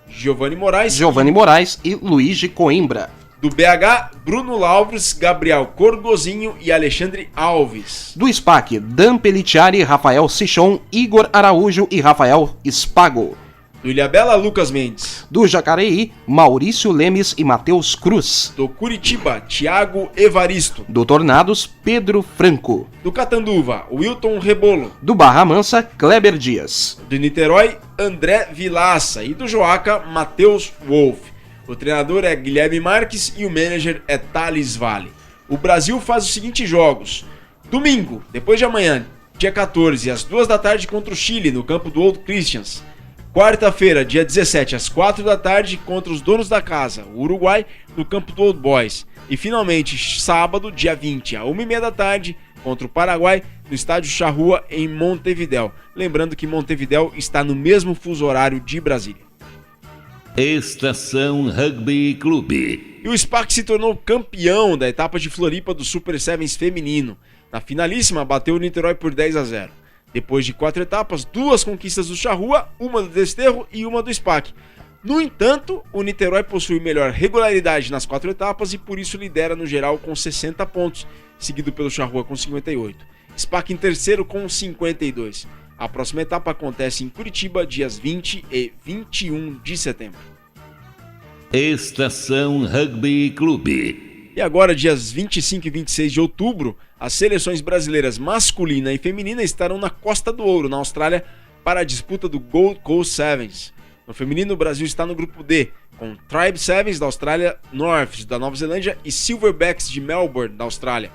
Giovanni Moraes e Luiz de Coimbra. Do BH, Bruno Alves, Gabriel Corgozinho e Alexandre Alves. Do SPAC, Dan Peliciari, Rafael Sichon, Igor Araújo e Rafael Spago. Do Ilhabela, Lucas Mendes. Do Jacareí, Maurício Lemes e Matheus Cruz. Do Curitiba, Thiago Evaristo. Do Tornados, Pedro Franco. Do Catanduva, Wilton Rebolo. Do Barra Mansa, Kleber Dias. Do Niterói, André Vilaça. E do Joaca, Matheus Wolff. O treinador é Guilherme Marques e o manager é Thales Vale. O Brasil faz os seguintes jogos. Domingo, depois de amanhã, dia 14, às 2 da tarde contra o Chile, no campo do Old Christians. Quarta-feira, dia 17, às 4 da tarde, contra os donos da casa, o Uruguai, no campo do Old Boys. E finalmente, sábado, dia 20, às 1h30 da tarde, contra o Paraguai, no estádio Charrua, em Montevideo. Lembrando que Montevideo está no mesmo fuso horário de Brasília. Estação Rugby Clube. E o SPAC se tornou campeão da etapa de Floripa do Super Sevens feminino. Na finalíssima, bateu o Niterói por 10-0. Depois de 4 etapas, 2 conquistas do Charrua, uma do Desterro e uma do SPAC. No entanto, o Niterói possui melhor regularidade nas 4 etapas e por isso lidera no geral com 60 pontos, seguido pelo Charrua com 58. SPAC em terceiro com 52. A próxima etapa acontece em Curitiba, dias 20 e 21 de setembro. Estação Rugby Clube. E agora, dias 25 e 26 de outubro, as seleções brasileiras masculina e feminina estarão na Costa do Ouro, na Austrália, para a disputa do Gold Coast Sevens. No feminino, o Brasil está no grupo D, com Tribe Sevens da Austrália, Norths da Nova Zelândia e Silverbacks de Melbourne, da Austrália.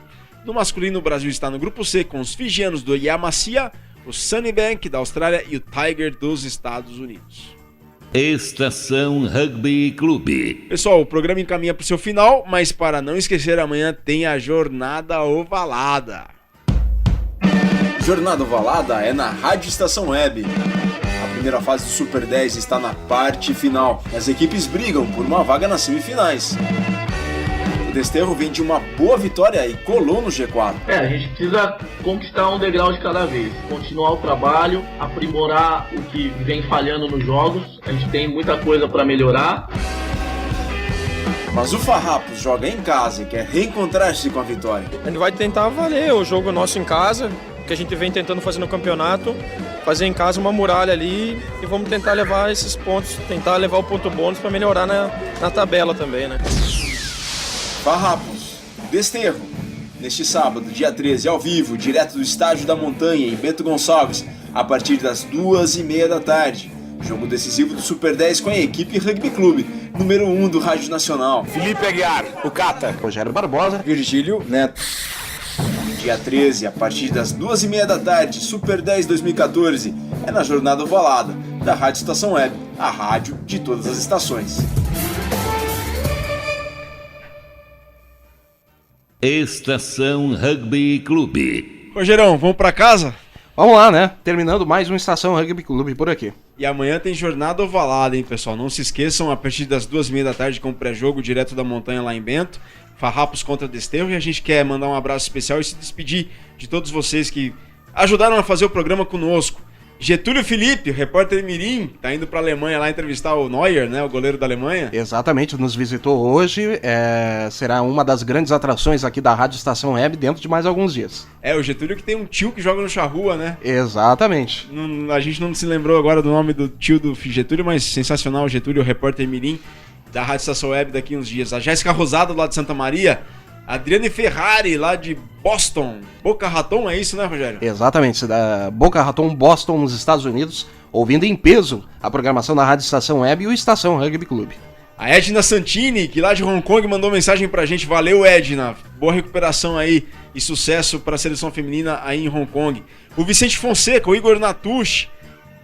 No masculino, o Brasil está no grupo C, com os fijianos do Yamasia, o Sunnybank da Austrália e o Tiger dos Estados Unidos. Estação Rugby Clube. Pessoal, o programa encaminha para o seu final, mas para não esquecer, amanhã tem a Jornada Ovalada. Jornada Ovalada é na Rádio Estação Web. A primeira fase do Super 10 está na parte final. As equipes brigam por uma vaga nas semifinais. O Desterro vem de uma boa vitória e colou no G4. A gente precisa conquistar um degrau de cada vez, continuar o trabalho, aprimorar o que vem falhando nos jogos. A gente tem muita coisa para melhorar. Mas o Farrapos joga em casa e quer reencontrar-se com a vitória. A gente vai tentar valer o jogo nosso em casa, que a gente vem tentando fazer no campeonato, fazer em casa uma muralha ali e vamos tentar levar esses pontos, tentar levar o ponto bônus para melhorar na tabela também, né? Farrapos, Desterro, neste sábado, dia 13, ao vivo, direto do Estádio da Montanha, em Bento Gonçalves, a partir das 2h30 da tarde. Jogo decisivo do Super 10 com a equipe Rugby Clube, número 1 do Rádio Nacional. Felipe Aguiar, o Cata. Rogério Barbosa. Virgílio Neto. Dia 13, a partir das 2h30 da tarde, Super 10 2014, é na Jornada Ovalada, da Rádio Estação Web, a rádio de todas as estações. Estação Rugby Clube. Rogerão, vamos pra casa? Vamos lá, né? Terminando mais uma Estação Rugby Clube por aqui. E amanhã tem Jornada Ovalada, hein, pessoal? Não se esqueçam, a partir das 2h30 da tarde com o pré-jogo direto da montanha lá em Bento. Farrapos contra Desterro. E a gente quer mandar um abraço especial e se despedir de todos vocês que ajudaram a fazer o programa conosco. Getúlio Felipe, repórter Mirim, tá indo pra Alemanha lá entrevistar o Neuer, né, o goleiro da Alemanha. Exatamente, nos visitou hoje, será uma das grandes atrações aqui da Rádio Estação Web dentro de mais alguns dias. O Getúlio que tem um tio que joga no Charrua, né? Exatamente. A gente não se lembrou agora do nome do tio do Getúlio, mas sensacional, o Getúlio, repórter Mirim da Rádio Estação Web daqui uns dias. A Jéssica Rosado lá de Santa Maria, Adriane Ferrari lá de Boston, Boca Raton, é isso, né, Rogério? Exatamente, da Boca Raton, Boston, nos Estados Unidos, ouvindo em peso a programação da Rádio Estação Web e o Estação Rugby Clube. A Edna Santini, que lá de Hong Kong mandou mensagem pra gente, valeu Edna, boa recuperação aí e sucesso pra seleção feminina aí em Hong Kong. O Vicente Fonseca, o Igor Natucci,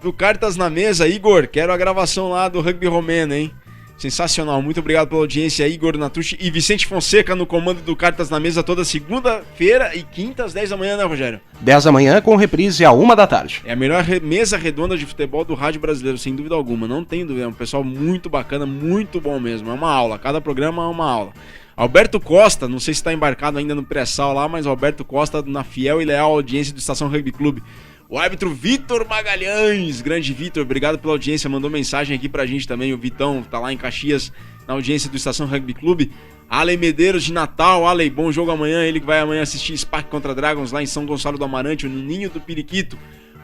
do Cartas na Mesa. Igor, quero a gravação lá do Rugby Romeno, hein? Sensacional, muito obrigado pela audiência, Igor Natucci e Vicente Fonseca no comando do Cartas na Mesa toda segunda-feira e quinta às 10 da manhã, né, Rogério? 10 da manhã com reprise à 1 da tarde. É a melhor mesa redonda de futebol do rádio brasileiro, sem dúvida alguma, não tem dúvida, é um pessoal muito bacana, muito bom mesmo, é uma aula, cada programa é uma aula. Alberto Costa, não sei se está embarcado ainda no pré-sal lá, mas Alberto Costa na fiel e leal audiência do Estação Rugby Clube. O árbitro Vitor Magalhães, grande Vitor, obrigado pela audiência, mandou mensagem aqui pra gente também, o Vitão tá lá em Caxias, na audiência do Estação Rugby Clube. Ale Medeiros de Natal, Ale, bom jogo amanhã, ele que vai amanhã assistir SPAC contra Dragons lá em São Gonçalo do Amarante, no Ninho do Periquito.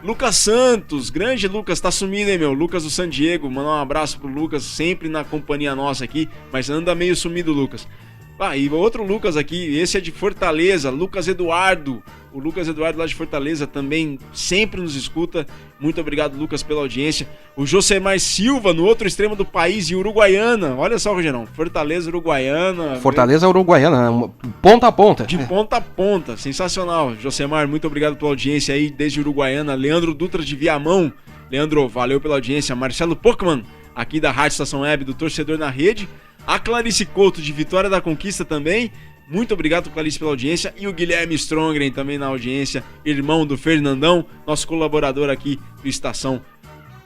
Lucas Santos, grande Lucas, tá sumido, hein, meu? Lucas do San Diego, mandar um abraço pro Lucas, sempre na companhia nossa aqui, mas anda meio sumido, Lucas. E outro Lucas aqui, esse é de Fortaleza, Lucas Eduardo. O Lucas Eduardo lá de Fortaleza também sempre nos escuta. Muito obrigado, Lucas, pela audiência. O Josemar Silva, no outro extremo do país, em Uruguaiana. Olha só, Rogerão, Fortaleza, Uruguaiana. Fortaleza, Uruguaiana, ponta a ponta. De ponta a ponta, sensacional. Josemar, muito obrigado pela audiência aí desde Uruguaiana. Leandro Dutra de Viamão. Leandro, valeu pela audiência. Marcelo Pockman, aqui da Rádio Estação Web, do Torcedor na Rede. A Clarice Couto de Vitória da Conquista também. Muito obrigado, Clarice, pela audiência. E o Guilherme Strongren também na audiência, irmão do Fernandão, nosso colaborador aqui do Estação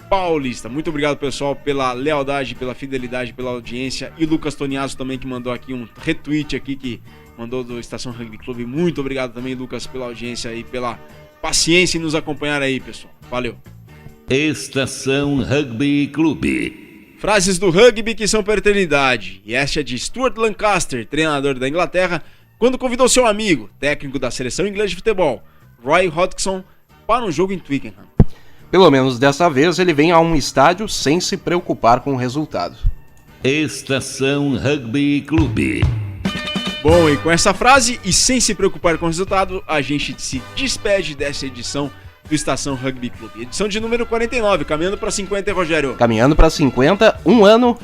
Paulista. Muito obrigado, pessoal, pela lealdade, pela fidelidade, pela audiência. E o Lucas Toniaso também, que mandou aqui um retweet aqui, que mandou do Estação Rugby Clube. Muito obrigado também, Lucas, pela audiência e pela paciência em nos acompanhar aí, pessoal. Valeu. Estação Rugby Clube. Frases do rugby que são para a eternidade. E esta é de Stuart Lancaster, treinador da Inglaterra, quando convidou seu amigo, técnico da seleção inglesa de futebol, Roy Hodgson, para um jogo em Twickenham. Pelo menos dessa vez ele vem a um estádio sem se preocupar com o resultado. Estação Rugby Clube. Bom, e com essa frase e sem se preocupar com o resultado, a gente se despede dessa edição do Estação Rugby Clube. Edição de número 49, caminhando para 50, Rogério. Caminhando para 50, um ano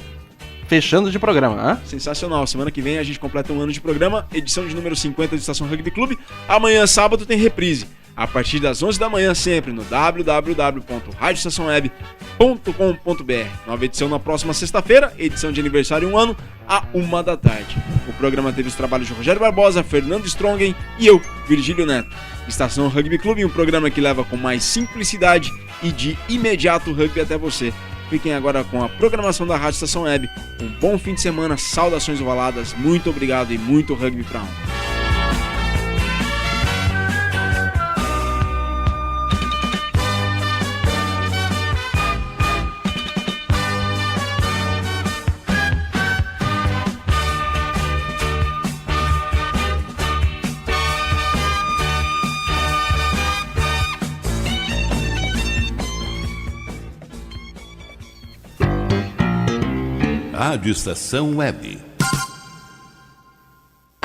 fechando de programa, né? Sensacional. Semana que vem a gente completa um ano de programa, edição de número 50 do Estação Rugby Clube. Amanhã, sábado, tem reprise. A partir das 11 da manhã, sempre no www.radioestaçãoweb.com.br. Nova edição na próxima sexta-feira, edição de aniversário 1 ano, à 1 da tarde. O programa teve os trabalhos de Rogério Barbosa, Fernando Strongen e eu, Virgílio Neto. Estação Rugby Clube, um programa que leva com mais simplicidade e de imediato o rugby até você. Fiquem agora com a programação da Rádio Estação Web. Um bom fim de semana, saudações ovaladas, muito obrigado e muito rugby pra um. Rádio Estação Web.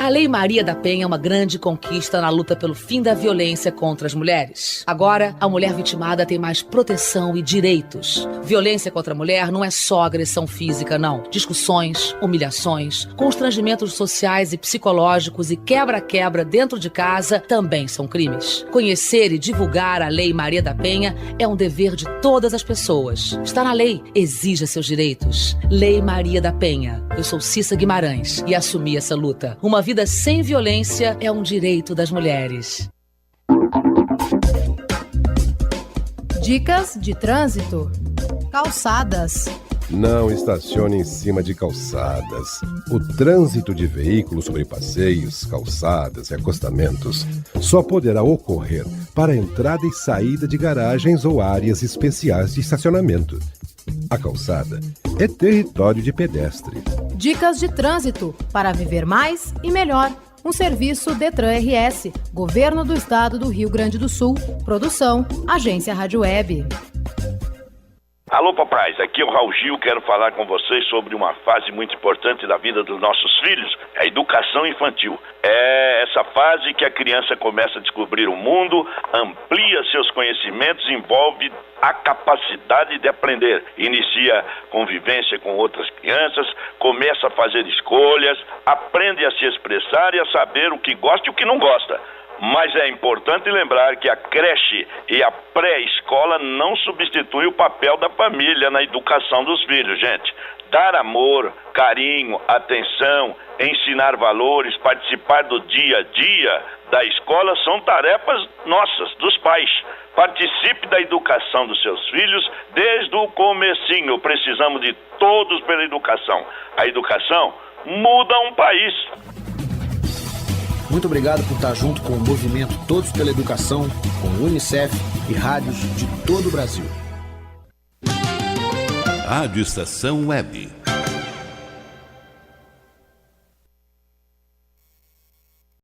A Lei Maria da Penha é uma grande conquista na luta pelo fim da violência contra as mulheres. Agora, a mulher vitimada tem mais proteção e direitos. Violência contra a mulher não é só agressão física, não. Discussões, humilhações, constrangimentos sociais e psicológicos e quebra-quebra dentro de casa também são crimes. Conhecer e divulgar a Lei Maria da Penha é um dever de todas as pessoas. Está na lei, exija seus direitos. Lei Maria da Penha. Eu sou Cissa Guimarães e assumi essa luta. Uma vida sem violência é um direito das mulheres. Dicas de trânsito. Calçadas. Não estacione em cima de calçadas. O trânsito de veículos sobre passeios, calçadas e acostamentos só poderá ocorrer para entrada e saída de garagens ou áreas especiais de estacionamento. A calçada é território de pedestre. Dicas de trânsito para viver mais e melhor. Um serviço Detran RS, Governo do Estado do Rio Grande do Sul. Produção, Agência Rádio Web. Alô, papais, aqui é o Raul Gil, quero falar com vocês sobre uma fase muito importante da vida dos nossos filhos, a educação infantil. É essa fase que a criança começa a descobrir o mundo, amplia seus conhecimentos, envolve a capacidade de aprender, inicia convivência com outras crianças, começa a fazer escolhas, aprende a se expressar e a saber o que gosta e o que não gosta. Mas é importante lembrar que a creche e a pré-escola não substituem o papel da família na educação dos filhos, gente. Dar amor, carinho, atenção, ensinar valores, participar do dia a dia da escola são tarefas nossas, dos pais. Participe da educação dos seus filhos desde o comecinho. Precisamos de todos pela educação. A educação muda um país. Muito obrigado por estar junto com o movimento Todos pela Educação, com o Unicef e rádios de todo o Brasil. Rádio Estação Web.